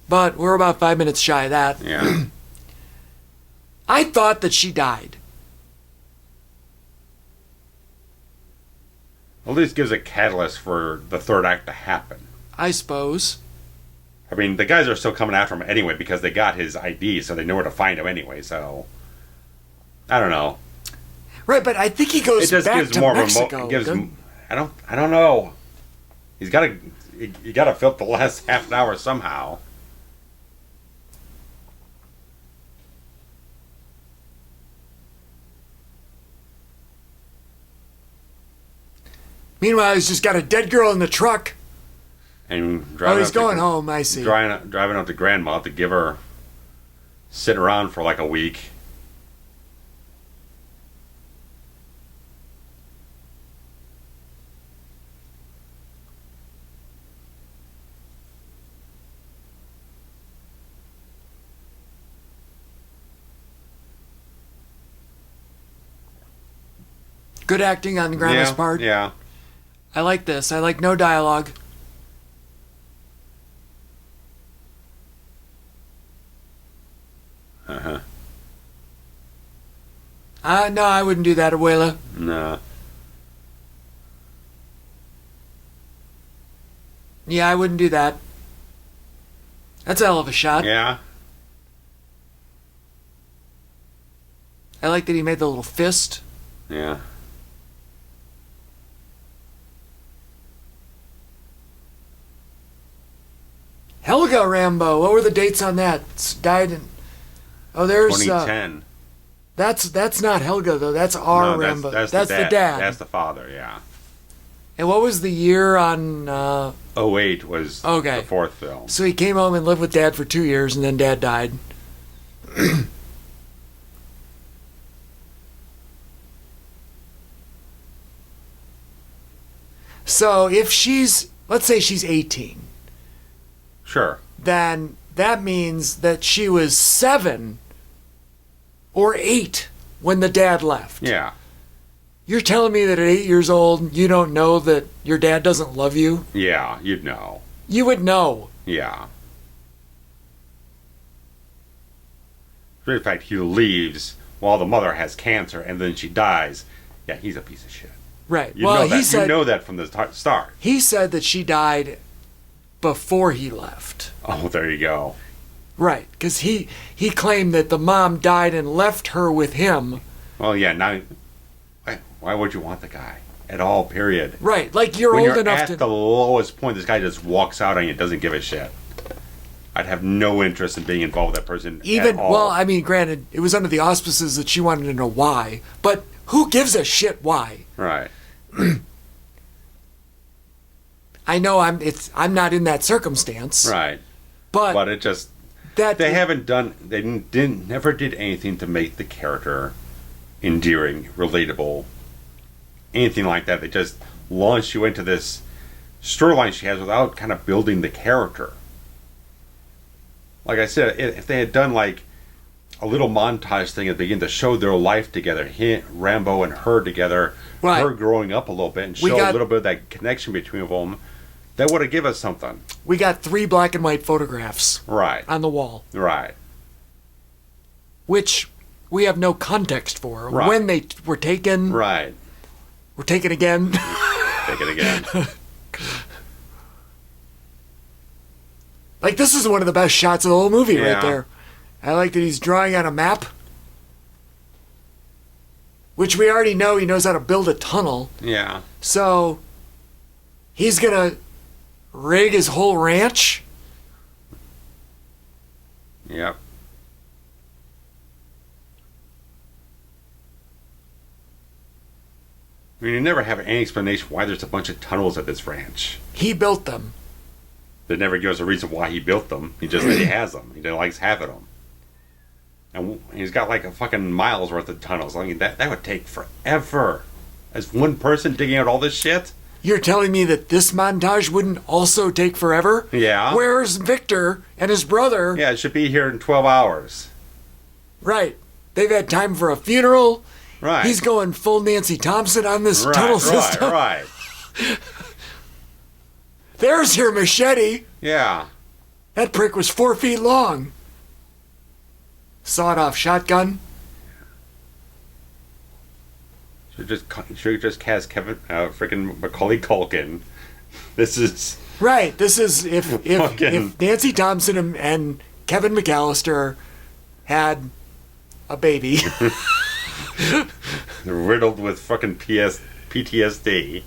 But we're about 5 minutes shy of that. Yeah. I thought that she died. At least gives a catalyst for the third act to happen. I suppose. I mean, the guys are still coming after him anyway because they got his ID, so they know where to find him anyway, so... I don't know. Right, but I think he goes back to Mexico. I don't know. He's got to... You got to fill up the last half an hour somehow. Meanwhile, he's just got a dead girl in the truck. And he's going home, I see. Driving up to Grandma to give her... sit around for like a week. Good acting on Grandma's part. Yeah. I like this. I like no dialogue. Uh-huh. No, I wouldn't do that, Abuela. No. Yeah, I wouldn't do that. That's a hell of a shot. Yeah. I like that he made the little fist. Yeah. Helga Rambo. What were the dates on that? It's died in... Oh, there's... 2010. That's not Helga, though. That's our Rambo. That's the dad. That's the father, yeah. And what was the year on... 08 was the fourth film. So he came home and lived with Dad for 2 years, and then Dad died. So if she's... Let's say she's 18. Sure. Then that means that she was 7 or 8 when the dad left. Yeah. You're telling me that at 8 years old, you don't know that your dad doesn't love you? Yeah, you'd know. You would know. Yeah. In fact, he leaves while the mother has cancer and then she dies. Yeah, he's a piece of shit. Right. You know that from the start. He said that she died before he left. Oh, there you go. Right, because he claimed that the mom died and left her with him. Well, yeah, now... Why would you want the guy at all, period? Right, like you're when old you're enough at the lowest point, this guy just walks out on you, doesn't give a shit. I'd have no interest in being involved with that person at all. Well, I mean, granted, it was under the auspices that she wanted to know why, but who gives a shit why? Right. I know I'm not in that circumstance. Right. But it just... They never did anything to make the character endearing, relatable, anything like that. They just launched you into this storyline she has without kind of building the character. Like I said, if they had done like a little montage thing at the beginning to show their life together, Rambo and her together, right, her growing up a little bit, and show a little bit of that connection between them, that would have given us something. We got 3 black and white photographs, right, on the wall, right, which we have no context for. Right. When they were taken, right, were taken again. Take it again. Like, this is one of the best shots of the whole movie right there. I like that he's drawing on a map, which we already know he knows how to build a tunnel. Yeah. So he's gonna rig his whole ranch. Yep. I mean, you never have any explanation why there's a bunch of tunnels at this ranch. He built them. They never give us a reason why he built them. He just said he has them. He likes having them. And he's got like a fucking miles worth of tunnels. I mean, that would take forever. As one person digging out all this shit? You're telling me that this montage wouldn't also take forever? Yeah. Where's Victor and his brother? Yeah, it should be here in 12 hours. Right. They've had time for a funeral. Right. He's going full Nancy Thompson on this tunnel system. Right. There's your machete. Yeah. That prick was 4 feet long. Sawed-off shotgun. Should just cast freaking Macaulay Culkin. This is right. This is if Nancy Thompson and Kevin McAllister had a baby. Riddled with fucking PTSD.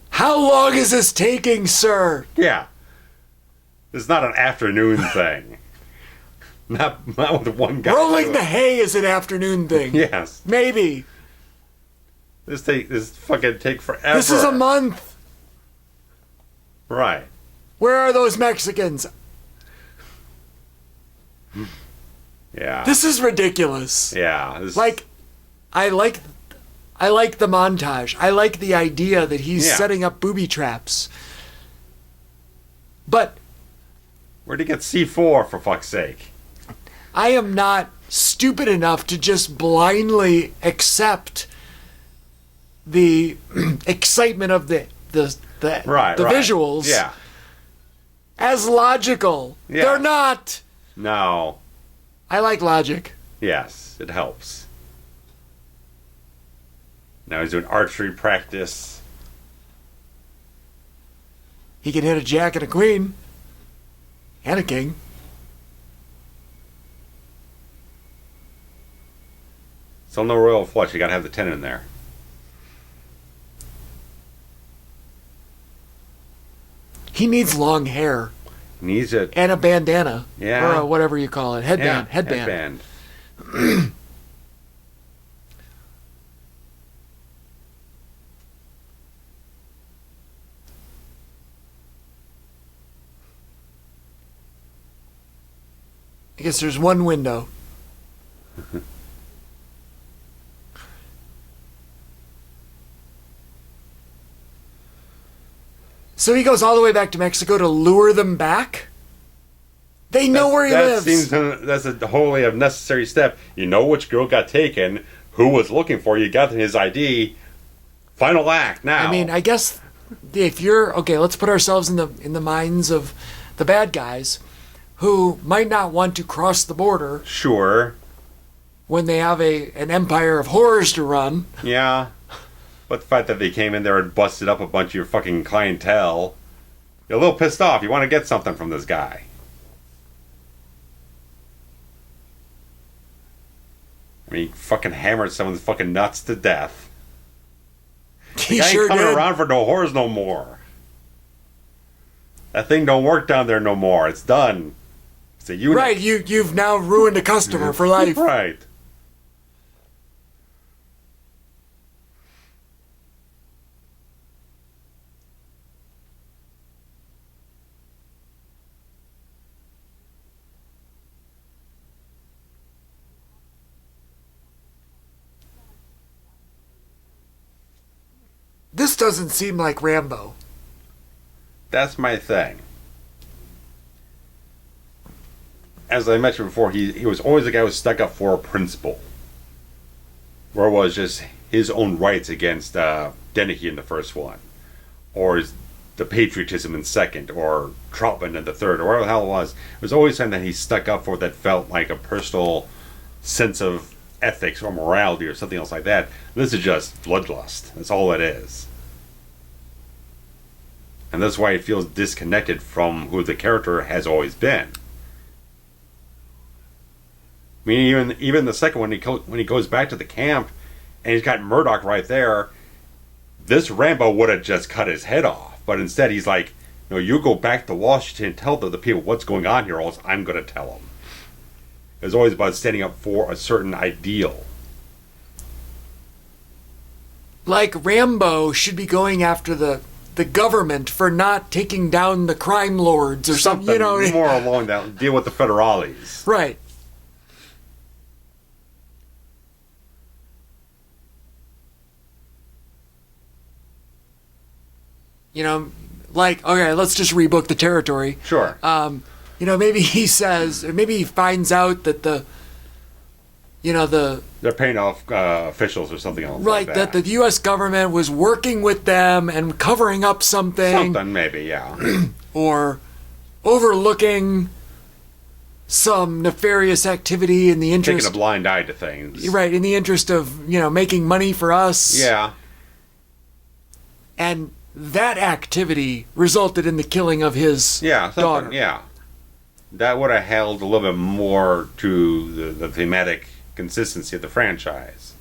How long is this taking, sir? Yeah. It's not an afternoon thing. Not with one guy. Rolling the hay is an afternoon thing. Yes. Maybe. This fucking take forever. This is a month. Right. Where are those Mexicans? Yeah. This is ridiculous. Yeah. I like the montage. I like the idea that he's setting up booby traps. But where'd he get C4, for fuck's sake? I am not stupid enough to just blindly accept the excitement of the visuals as logical. Yeah. They're not. No. I like logic. Yes, it helps. Now he's doing archery practice. He can hit a jack and a queen. And a king. Still no royal flush. You gotta have the 10 in there. He needs long hair. Needs it. And a bandana. Yeah. Or a whatever you call it. Headband. Yeah, headband. I guess there's one window. So he goes all the way back to Mexico to lure them back? They know where he lives. That's a wholly unnecessary step. You know which girl got taken, who was looking for you, got his ID. Final act now. I mean, I guess if you're... Okay, let's put ourselves in the minds of the bad guys who might not want to cross the border. Sure. When they have an empire of horrors to run. Yeah. But the fact that they came in there and busted up a bunch of your fucking clientele, you're a little pissed off. You want to get something from this guy. I mean, he fucking hammered someone's fucking nuts to death. He ain't sure coming did. around for no whores no more. That thing don't work down there no more. It's done. It's a unit. Right, you've now ruined a customer for life. Right. This doesn't seem like Rambo. That's my thing. As I mentioned before, he was always the guy who was stuck up for a principle. Where it was just his own rights against Dennehy in the first one. Or the patriotism in second. Or Troutman in the third. Or whatever the hell it was. It was always something that he stuck up for that felt like a personal sense of ethics or morality or something else like that. This is just bloodlust. That's all it is. And that's why it feels disconnected from who the character has always been. I mean, even the second one, when he goes back to the camp and he's got Murdoch right there, this Rambo would have just cut his head off. But instead he's like, no, you go back to Washington and tell the people what's going on here, or else I'm going to tell them. It's always about standing up for a certain ideal. Like Rambo should be going after the government for not taking down the crime lords or something, you know. More along that, deal with the federales. Right. You know, like, okay, let's just rebook the territory. Sure. You know, maybe he says, or maybe he finds out that they're paying off officials or something else. Right, like that the U.S. government was working with them and covering up something. Something, maybe, yeah. Or overlooking some nefarious activity in the interest... Taking a blind eye to things. Right, in the interest of, making money for us. Yeah. And that activity resulted in the killing of his daughter. Yeah. That would have held a little bit more to the thematic consistency of the franchise.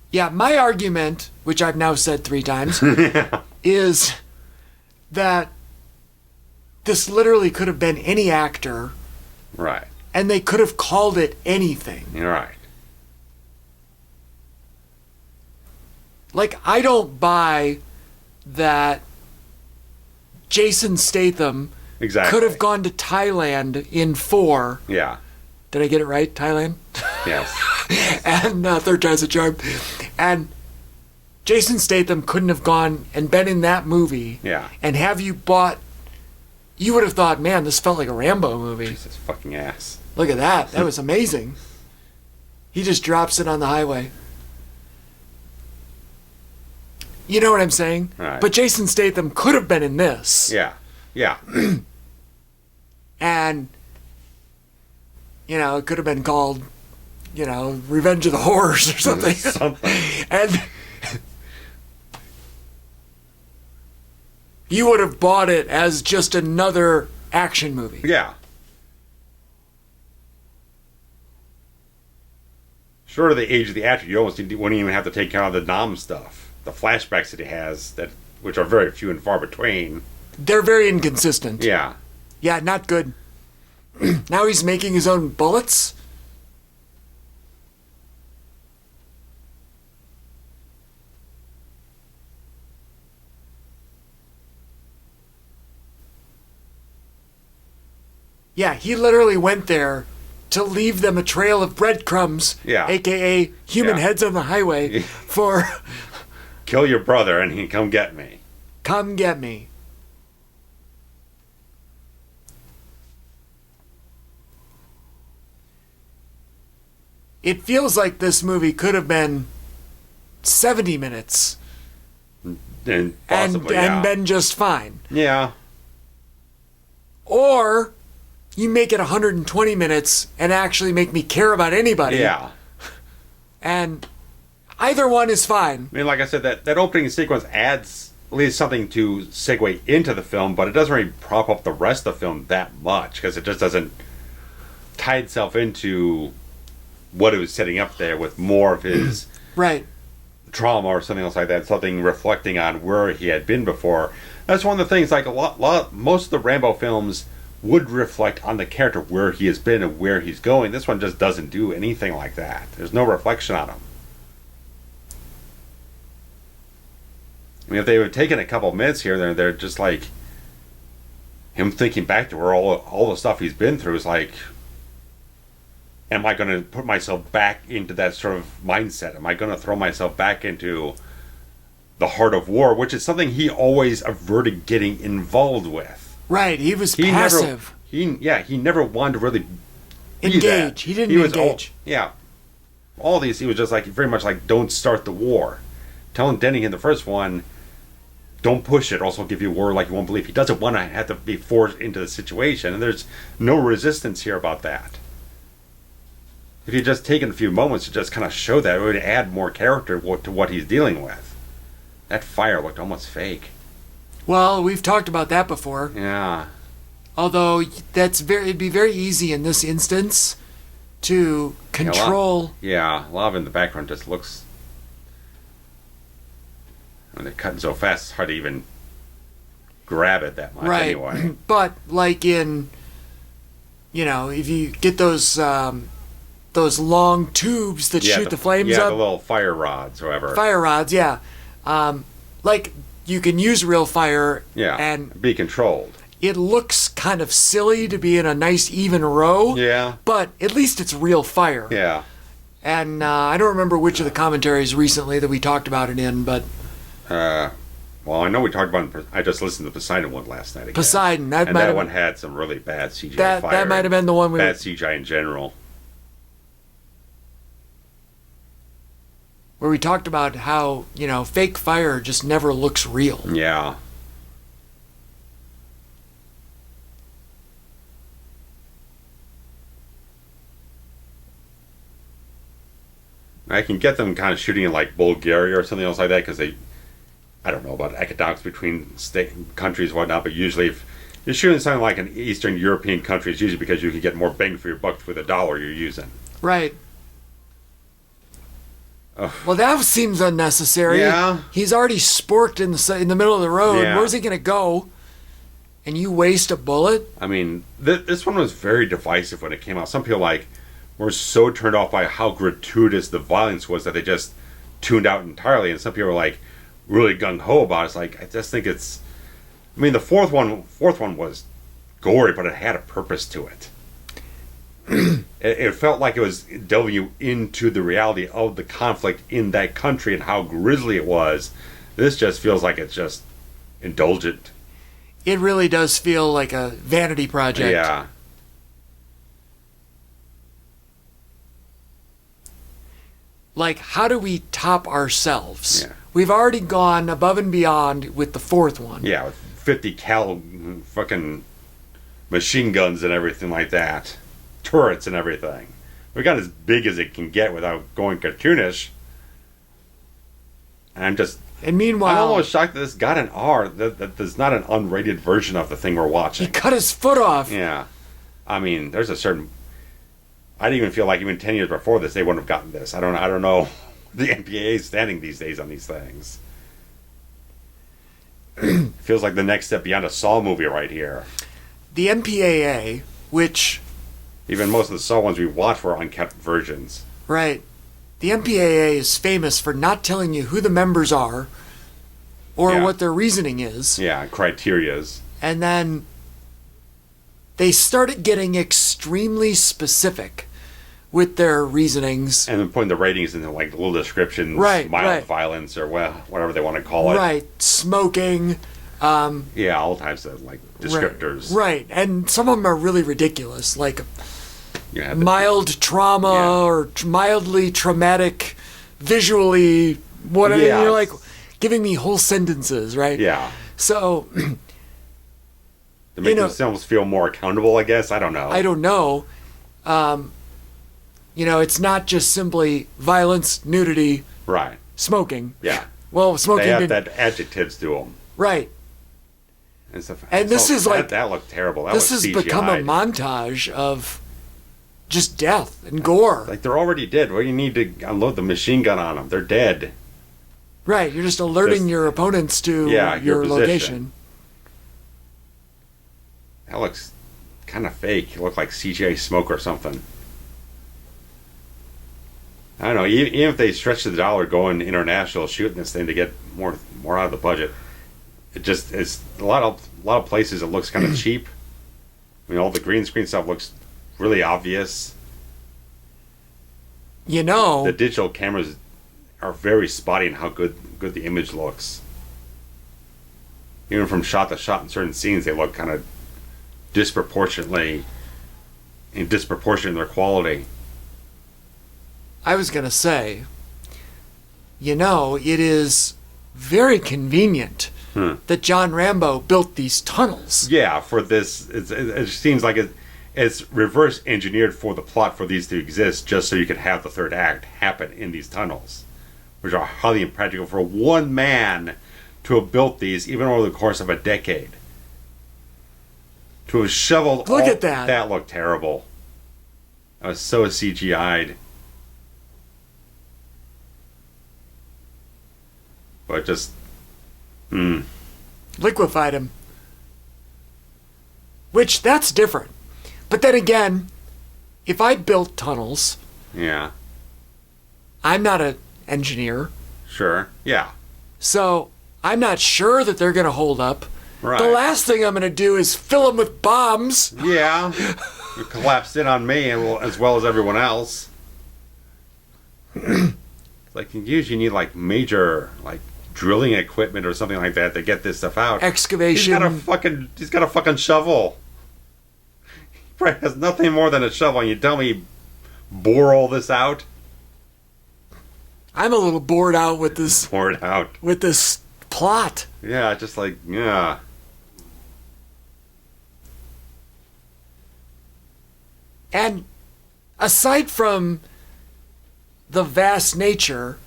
Yeah, my argument, which I've now said 3 times, is that this literally could have been any actor. Right. And they could have called it anything. Right. Like, I don't buy that Jason Statham could have gone to Thailand in 4. Yeah. Did I get it right? Thailand? Yes. And Third Time's a Charm. And Jason Statham couldn't have gone and been in that movie. Yeah. And have you bought... You would have thought, man, this felt like a Rambo movie. Jesus fucking ass. Look at that. That was amazing. He just drops it on the highway. You know what I'm saying? Right. But Jason Statham could have been in this. Yeah. Yeah. And, you know, it could have been called, you know, Revenge of the Horrors or something. And you would have bought it as just another action movie. Yeah. Short of the age of the actor, you almost wouldn't even have to take care of the Dom stuff. The flashbacks that he has, which are very few and far between. They're very inconsistent. Yeah. Yeah, not good. Now he's making his own bullets? Yeah, he literally went there to leave them a trail of breadcrumbs, a.k.a. human heads on the highway, for... Kill your brother and he come get me. Come get me. It feels like this movie could have been 70 minutes. And possibly, and been just fine. Yeah. Or you make it 120 minutes and actually make me care about anybody. Yeah. And either one is fine. I mean, like I said, that opening sequence adds at least something to segue into the film, but it doesn't really prop up the rest of the film that much because it just doesn't tie itself into what it was setting up there with more of his right trauma or something else like that, something reflecting on where he had been before. That's one of the things, like most of the Rambo films would reflect on the character where he has been and where he's going. This one just doesn't do anything like that. There's no reflection on him. I mean, if they would have taken a couple minutes here and there, they're just like him thinking back to where all the stuff he's been through is like, am I going to put myself back into that sort of mindset? Am I going to throw myself back into the heart of war, which is something he always averted getting involved with. Right, he was passive. He never wanted to really engage. He didn't engage. All these, he was just like, very much like, don't start the war. Telling Denny in the first one, don't push it, or else I'll give you a war like you won't believe. He doesn't want to have to be forced into the situation, and there's no resistance here about that. If you'd just taken a few moments to just kind of show that, it would add more character to what he's dealing with. That fire looked almost fake. Well, we've talked about that before. Yeah. Although it'd be very easy in this instance to control. A lot of it in the background just looks. When they're cutting so fast, it's hard to even grab it that much anyway. But like in, if you get those long tubes that shoot the flames up. Yeah, the little fire rods or whatever. Fire rods, yeah. Like, you can use real fire and be controlled. It looks kind of silly to be in a nice even row. Yeah. But at least it's real fire. Yeah. And I don't remember which of the commentaries recently that we talked about it in, but... well, I know we talked about... I just listened to the Poseidon one last night again. Poseidon. That one had some really bad CGI fire. That might have been the one we... Bad CGI in general. Where we talked about how, fake fire just never looks real. Yeah. I can get them kind of shooting in like Bulgaria or something else like that because I don't know about economics between countries and whatnot, but usually if you're shooting something like an Eastern European country, it's usually because you can get more bang for your buck for the dollar you're using. Right. Well, that seems unnecessary. Yeah. He's already sporked in the middle of the road. Yeah. Where's he going to go? And you waste a bullet? I mean, this one was very divisive when it came out. Some people were so turned off by how gratuitous the violence was that they just tuned out entirely, and some people are like really gung ho about it. It's like, I just think it's. I mean, the fourth one was gory, but it had a purpose to it. It felt like it was delving you into the reality of the conflict in that country and how grisly it was. This just feels like it's just indulgent. It really does feel like a vanity project. Yeah. Like, how do we top ourselves? Yeah. We've already gone above and beyond with the fourth one. Yeah, with 50 cal fucking machine guns and everything like that. Turrets and everything. We got as big as it can get without going cartoonish. And meanwhile, I'm almost shocked that this got an R. That there's not an unrated version of the thing we're watching. He cut his foot off. Yeah. I mean, there's a certain... I didn't even feel like even 10 years before this, they wouldn't have gotten this. I don't know the MPAA is standing these days on these things. Feels like the next step beyond a Saw movie right here. The MPAA, which... Even most of the Saw ones we watched were unkept versions. Right. The MPAA is famous for not telling you who the members are or what their reasoning is. Yeah, criterias. And then they started getting extremely specific with their reasonings. And then putting the ratings in like little descriptions, mild violence or whatever they want to call it. Right. Smoking. Yeah, all types of like descriptors. Right. And some of them are really ridiculous. Like mild trauma or mildly traumatic, visually, whatever. Yeah. You're like giving me whole sentences, right? Yeah. So... to make themselves feel more accountable, I guess. I don't know. I don't know. It's not just simply violence, nudity, right, smoking. Yeah. Well, smoking. They have that adjectives to them. Right. And this is like that looked terrible. This has become a montage of just death and gore. Like they're already dead. Well, you need to unload the machine gun on them. They're dead. Right. You're just alerting your opponents to your location. That looks kind of fake. It looked like CGI smoke or something. I don't know. Even if they stretch the dollar going international shooting this thing to get more out of the budget, it's a lot of places it looks kind of cheap. I mean, all the green screen stuff looks really obvious. The digital cameras are very spotty in how good the image looks. Even from shot to shot in certain scenes, they look kind of disproportionate in their quality. I was going to say, it is very convenient that John Rambo built these tunnels. Yeah, for this, it seems like it's reverse engineered for the plot for these to exist, just so you could have the third act happen in these tunnels, which are highly impractical for one man to have built these, even over the course of a decade. To have shoveled. Look at that. That looked terrible. I was so CGI'd. But just... liquefied him. Which, that's different. But then again, if I built tunnels... Yeah. I'm not an engineer. Sure, yeah. So, I'm not sure that they're going to hold up. Right. The last thing I'm going to do is fill them with bombs. Yeah. You collapsed in on me as well as everyone else. Like, usually you need, like, major, like, drilling equipment or something like that to get this stuff out. Excavation. He's got a fucking shovel. He probably has nothing more than a shovel, and you tell me bore all this out? I'm a little bored out with this. Bored out. With this plot. Yeah, just like, yeah. And aside from the vast nature,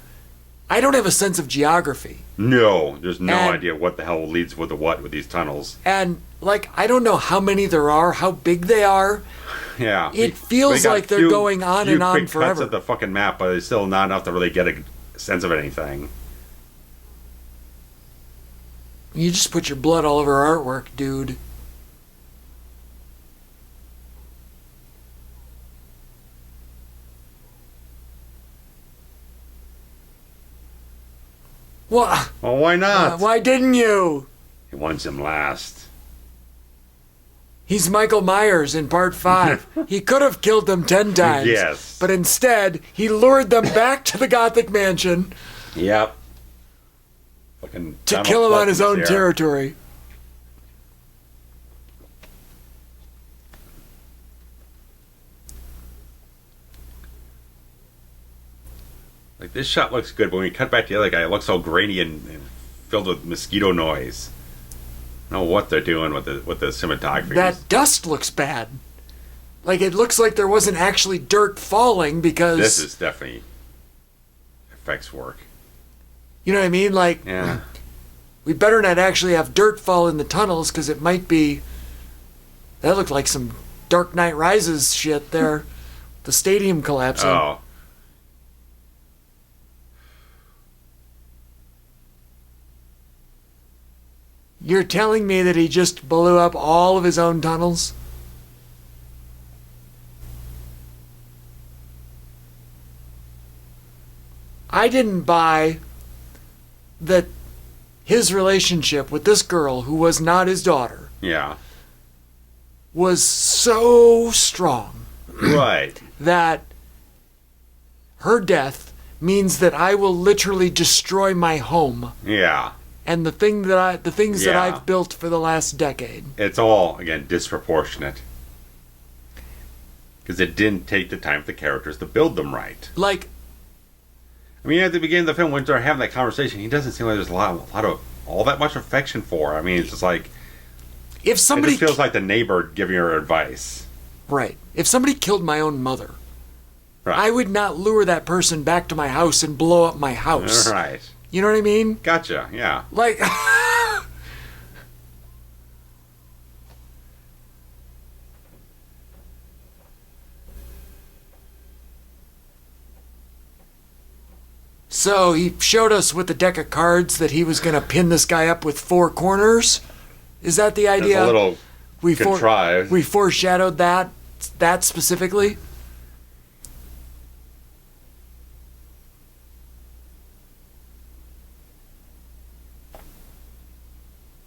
I don't have a sense of geography. No, there's no idea what the hell leads with the what with these tunnels. And, like, I don't know how many there are, how big they are. Yeah. It feels like they're going on and on forever. Cuts at the fucking map, but it's still not enough to really get a sense of anything. You just put your blood all over artwork, dude. What? Well, why not? Why didn't you? He wants him last. He's Michael Myers in part 5. He could have killed them 10 times. Yes. But instead, he lured them back to the Gothic mansion. Yep. Fucking to kill him on his own territory. Like, this shot looks good, but when we cut back to the other guy, it looks all grainy and filled with mosquito noise. I don't know what they're doing with the cinematography. That dust looks bad. Like, it looks like there wasn't actually dirt falling because... This is definitely effects work. You know what I mean? Like, yeah. We better not actually have dirt fall in the tunnels because it might be... That looked like some Dark Knight Rises shit there. The stadium collapsing. Oh. You're telling me that he just blew up all of his own tunnels? I didn't buy that his relationship with this girl, who was not his daughter, was so strong. Right. That her death means that I will literally destroy my home. Yeah. And the things that I've built for the last decade. It's all, again, disproportionate. Because it didn't take the time for the characters to build them right. Like, I mean, at the beginning of the film, when they're having that conversation, he doesn't seem like there's a lot of all that much affection for her. I mean, it's just like, if somebody, it just feels like the neighbor giving her advice. Right. If somebody killed my own mother, right, I would not lure that person back to my house and blow up my house. Right. You know what I mean? Gotcha. Yeah. Like. So he showed us with the deck of cards that he was going to pin this guy up with 4 corners. Is that the idea? It's a little contrived. We foreshadowed that specifically.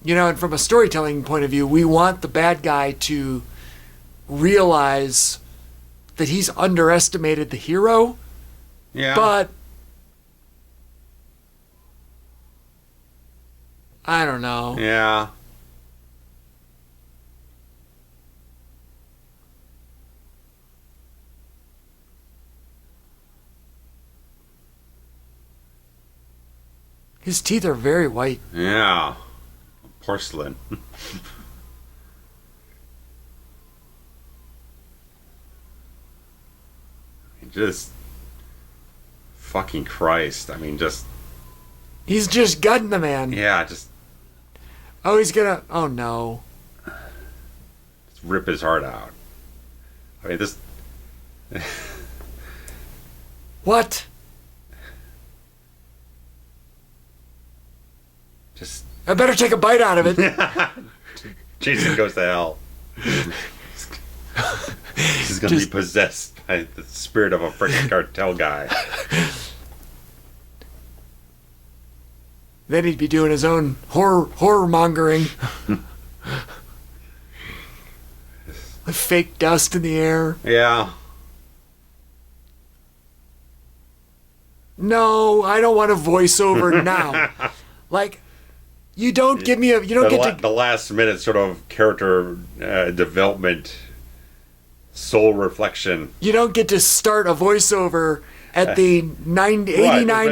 You know, and from a storytelling point of view, we want the bad guy to realize that he's underestimated the hero. Yeah. But I don't know. Yeah. His teeth are very white. Yeah. Porcelain. Just fucking Christ. I mean, just... He's just gutting the man. Yeah, just... Oh, he's gonna... Oh, no. Just rip his heart out. I mean, this... What? Just... I better take a bite out of it. Jason goes to hell. He's going to be possessed by the spirit of a freaking cartel guy. Then he'd be doing his own horror mongering. With fake dust in the air. Yeah. No, I don't want a voiceover now. Like, you don't give me a... You don't get to... The last minute sort of character development, soul reflection. You don't get to start a voiceover at the 89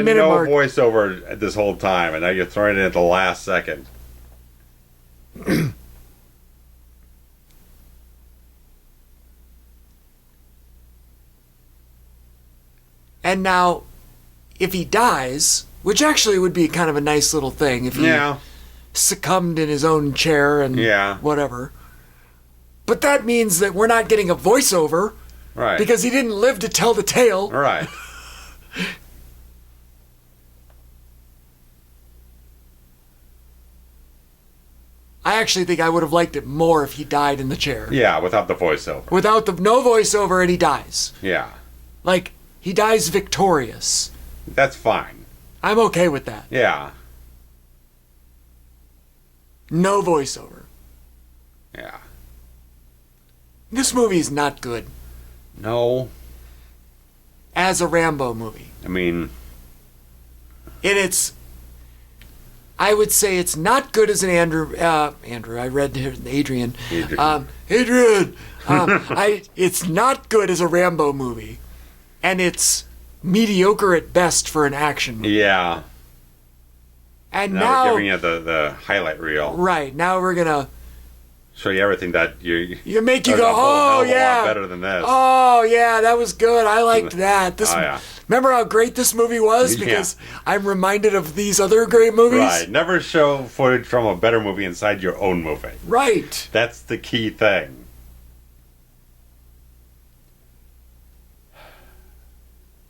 minute mark. No voiceover at this whole time, and now you're throwing it at the last second. And now, if he dies, which actually would be kind of a nice little thing if he succumbed in his own chair and whatever. But that means that we're not getting a voiceover. Right. Because he didn't live to tell the tale. Right. I actually think I would have liked it more if he died in the chair. Yeah, without the voiceover. Without no voiceover and he dies. Yeah. Like, he dies victorious. That's fine. I'm okay with that. Yeah. No voiceover. Yeah. This movie is not good. No. As a Rambo movie. I mean... I would say it's not good as an Andrew, I read Adrian. Adrian! It's not good as a Rambo movie. And it's mediocre at best for an action movie. Yeah. And now we're giving you the highlight reel. Right, now we're gonna... show you everything that you make you go, oh yeah, a lot better than this. Oh yeah, that was good. I liked that. Remember how great this movie was? Because I'm reminded of these other great movies. Right. Never show footage from a better movie inside your own movie. Right. That's the key thing.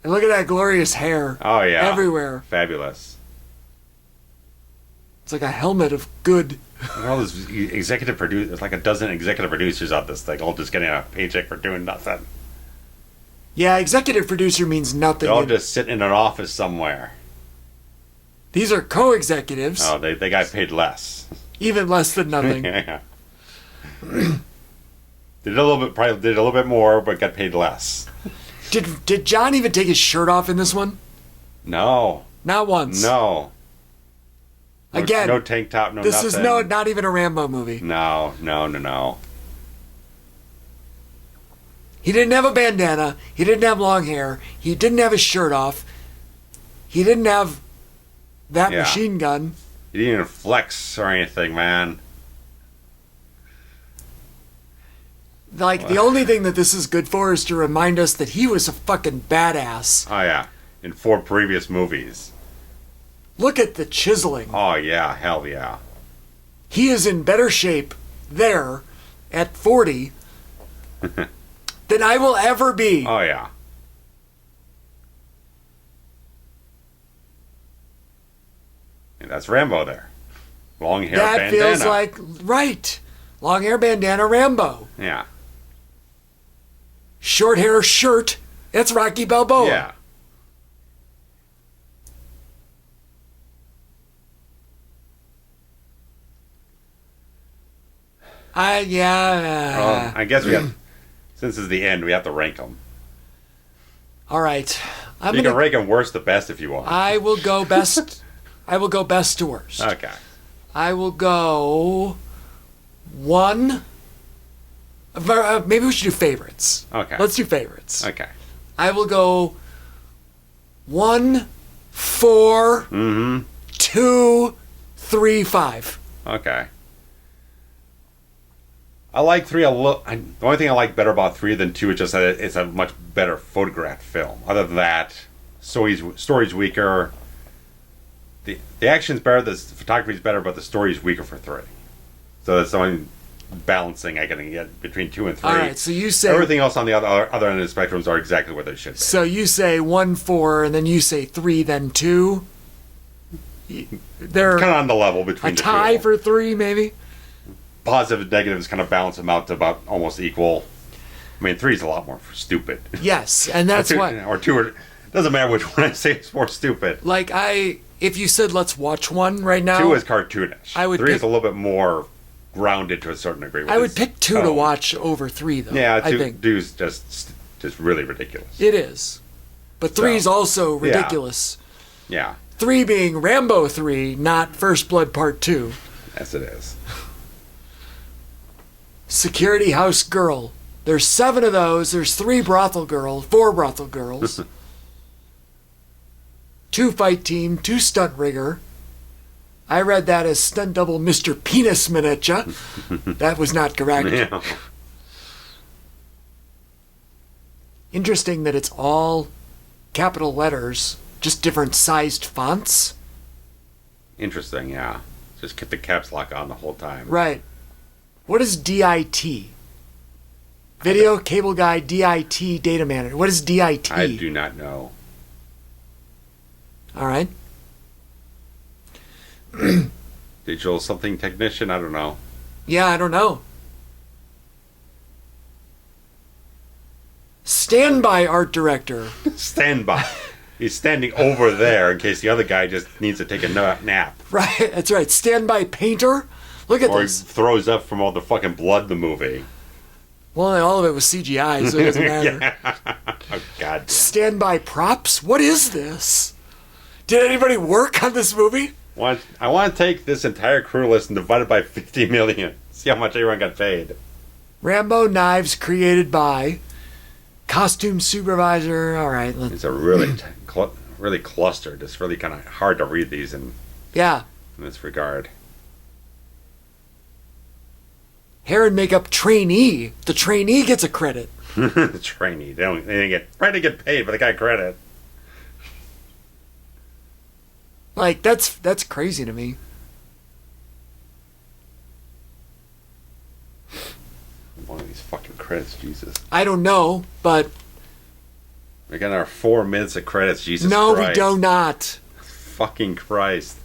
And look at that glorious hair. Oh yeah. Everywhere. Fabulous. It's like a helmet of good. All those executive producers, there's like a dozen executive producers out this thing, all just getting a paycheck for doing nothing. Yeah, executive producer means nothing. They're all just sitting in an office somewhere. These are co-executives. Oh, they got paid less. Even less than nothing. Yeah. Did a little bit more, but got paid less. Did John even take his shirt off in this one? No. Not once. No. Again, no tank top, no this nothing. This is not even a Rambo movie. No. He didn't have a bandana. He didn't have long hair. He didn't have his shirt off. He didn't have that machine gun. He didn't even flex or anything, man. Like, the only thing that this is good for is to remind us that he was a fucking badass. Oh, yeah. In 4 previous movies. Look at the chiseling. Oh, yeah. Hell yeah. He is in better shape there at 40 than I will ever be. Oh, yeah. And that's Rambo there. Long hair bandana. That feels like, right. Long hair bandana Rambo. Yeah. Short hair shirt. That's Rocky Balboa. Yeah. I guess we have, since it's the end, we have to rank them. All right. You can rank them worst to best if you want. I will go best. I will go best to worst. Okay. I will go 1. Maybe we should do favorites. Okay. Let's do favorites. Okay. I will go 1, 4, 2, 3, 5. Okay. I like 3 a little. The only thing I like better about 3 than 2 is just that it's a much better photographed film. Other than that, story's weaker. The action's better, the photography's better, but the story's weaker for 3. So that's the only balancing I can get between 2 and 3. All right, so you say everything else on the other end of the spectrums are exactly what they should be. So you say 1, 4, and then you say 3, then 2. They're kind of on the level between the two. A tie for 3, maybe. Positive and negatives kind of balance them out to about almost equal. I mean, 3 is a lot more stupid. Yes, and that's what. Or 2 doesn't matter which one I say is more stupid. Like if you said let's watch one right now, 2 is cartoonish. I would 3 is a little bit more grounded to a certain degree. I would pick 2 to watch over 3, though. Yeah, I think 2 is just really ridiculous. It is, but 3 is also ridiculous. Yeah. 3 being Rambo 3, not First Blood Part 2. Yes, it is. Security House Girl. There's 7 of those. There's 4 brothel girls. 2 fight team, 2 stunt rigger. I read that as stunt double Mr. Peris-Mencheta. That was not correct. Yeah. Interesting that it's all capital letters, just different sized fonts. Interesting, yeah. Just keep the caps lock on the whole time. Right. What is DIT? Video Cable Guy DIT Data Manager. What is DIT? I do not know. All right. Digital something technician? I don't know. Yeah, I don't know. Standby art director. Standby. He's standing over there in case the other guy just needs to take a nap. Right, that's right. Standby painter. Look at or this. He throws up from all the fucking blood in the movie. Well, all of it was CGI, so it doesn't matter. Yeah. Oh, God. Standby props? What is this? Did anybody work on this movie? I want to take this entire crew list and divide it by 50 million. See how much everyone got paid. Rambo knives created by costume supervisor. All right. It's a really, really clustered. It's really kind of hard to read these in this regard. Hair and makeup trainee. The trainee gets a credit. The trainee. They didn't get paid, but they got credit. Like, that's crazy to me. One of these fucking credits, Jesus. I don't know, but... We got our 4 minutes of credits, Jesus no, Christ. we do not. Fucking Christ.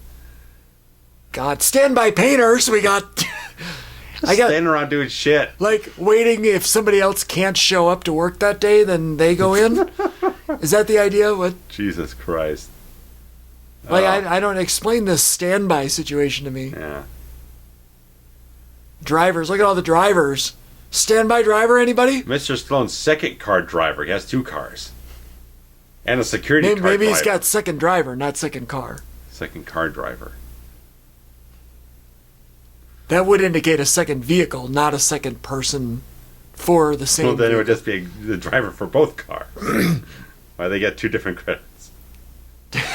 God, standby painters, we got... Standing around doing shit. Like, waiting if somebody else can't show up to work that day, then they go in? Is that the idea? What? Jesus Christ. Like, I don't explain this standby situation to me. Yeah. Drivers, look at all the drivers. Standby driver, anybody? Mr. Stallone's second car driver. He has 2 cars. And a security car Maybe he's driver. got second driver, not second car. Second car driver. That would indicate a second vehicle, not a second person for the same Well, then vehicle. it would just be the driver for both cars. Why they get 2 different credits?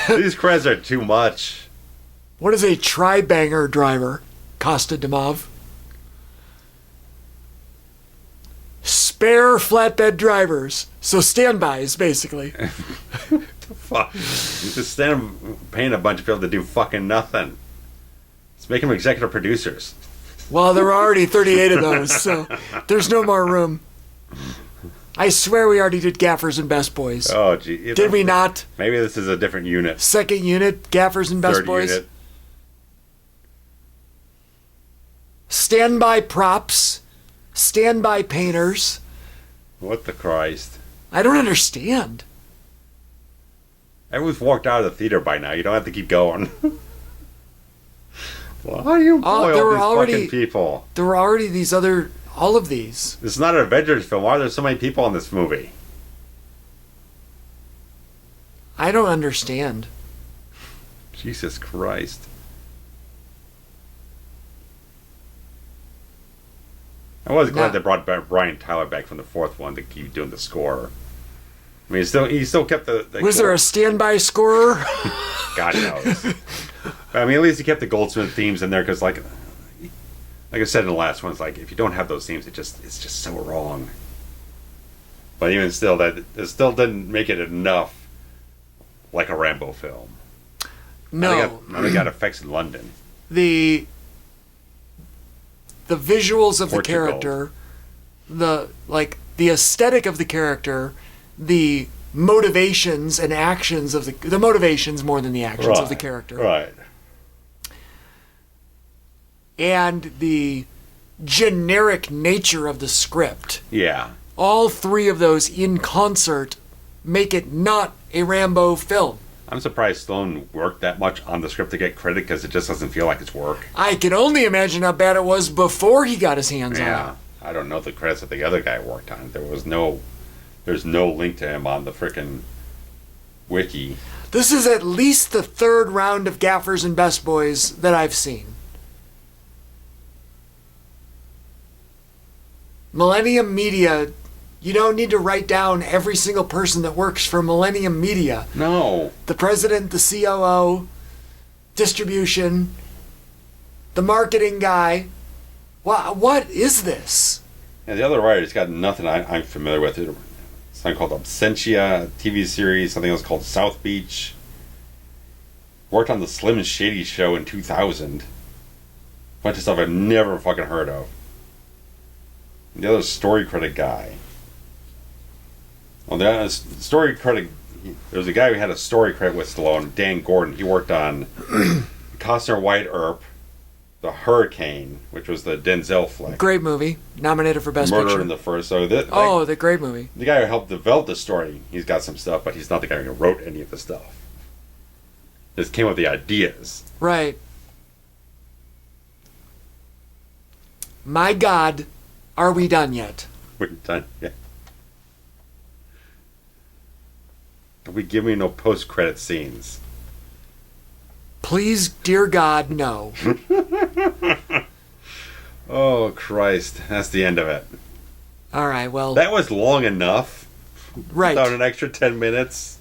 These credits are too much. What is a tri-banger driver? Costa Demov. Spare flatbed drivers. So standbys, basically. Fuck. You just stand paying a bunch of people to do fucking nothing. Let's make them executive producers. Well, there were already 38 of those, so there's no more room. I swear we already did Gaffers and Best Boys. Oh, gee. Did we not? Maybe this is a different unit. Second unit, Gaffers and Best Third Boys. unit. Standby props. Standby painters. What the Christ? I don't understand. Everyone's walked out of the theater by now. You don't have to keep going. Why are you employ there all were these already- fucking people? There were already these other... All of these. This is not an Avengers film. Why are there so many people in this movie? I don't understand. Jesus Christ. I was glad they brought back Brian Tyler back from the 4th one to keep doing the score. I mean, he still kept the Was there a standby scorer? God knows. But, I mean, at least he kept the Goldsmith themes in there because, like I said in the last one, it's like if you don't have those themes, it's just so wrong. But even still, that it still didn't make it enough like a Rambo film. No. Now they got effects in London. The visuals of Portugal. the character, the aesthetic of the character, the motivations and actions of the motivations more than the actions of the character. Right. And the generic nature of the script. Yeah. All 3 of those in concert make it not a Rambo film. I'm surprised Stallone worked that much on the script to get credit because it just doesn't feel like it's work. I can only imagine how bad it was before he got his hands on it. I don't know the credits that the other guy worked on. There's no link to him on the frickin' wiki. This is at least the 3rd round of Gaffers and Best Boys that I've seen. Millennium Media, you don't need to write down every single person that works for Millennium Media. No. The president, the COO, distribution, the marketing guy. What is this? And the other writer's got nothing I'm familiar with. It's something called Absentia TV series, something else called South Beach. Worked on the Slim and Shady show in 2000. Bunch of stuff I've never fucking heard of. And the other story critic guy. Well, the story critic, there was a guy who had a story credit with Stallone, Dan Gordon. He worked on Costner White Earp, The Hurricane, which was the Denzel flick. Great movie. Nominated for Best Murder Picture. in the First. So the great movie. The guy who helped develop the story, he's got some stuff, but he's not the guy who wrote any of the stuff. Just came up with the ideas. Right. My God, are we done yet? We're done, yeah. Are we giving no post-credit scenes? Please, dear God, no. Oh, Christ. That's the end of it. All right, well... That was long enough. Right. Without an extra 10 minutes.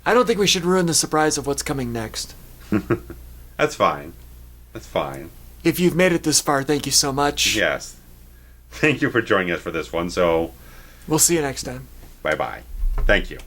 I don't think we should ruin the surprise of what's coming next. That's fine. That's fine. If you've made it this far, thank you so much. Yes. Thank you for joining us for this one, so... We'll see you next time. Bye-bye. Thank you.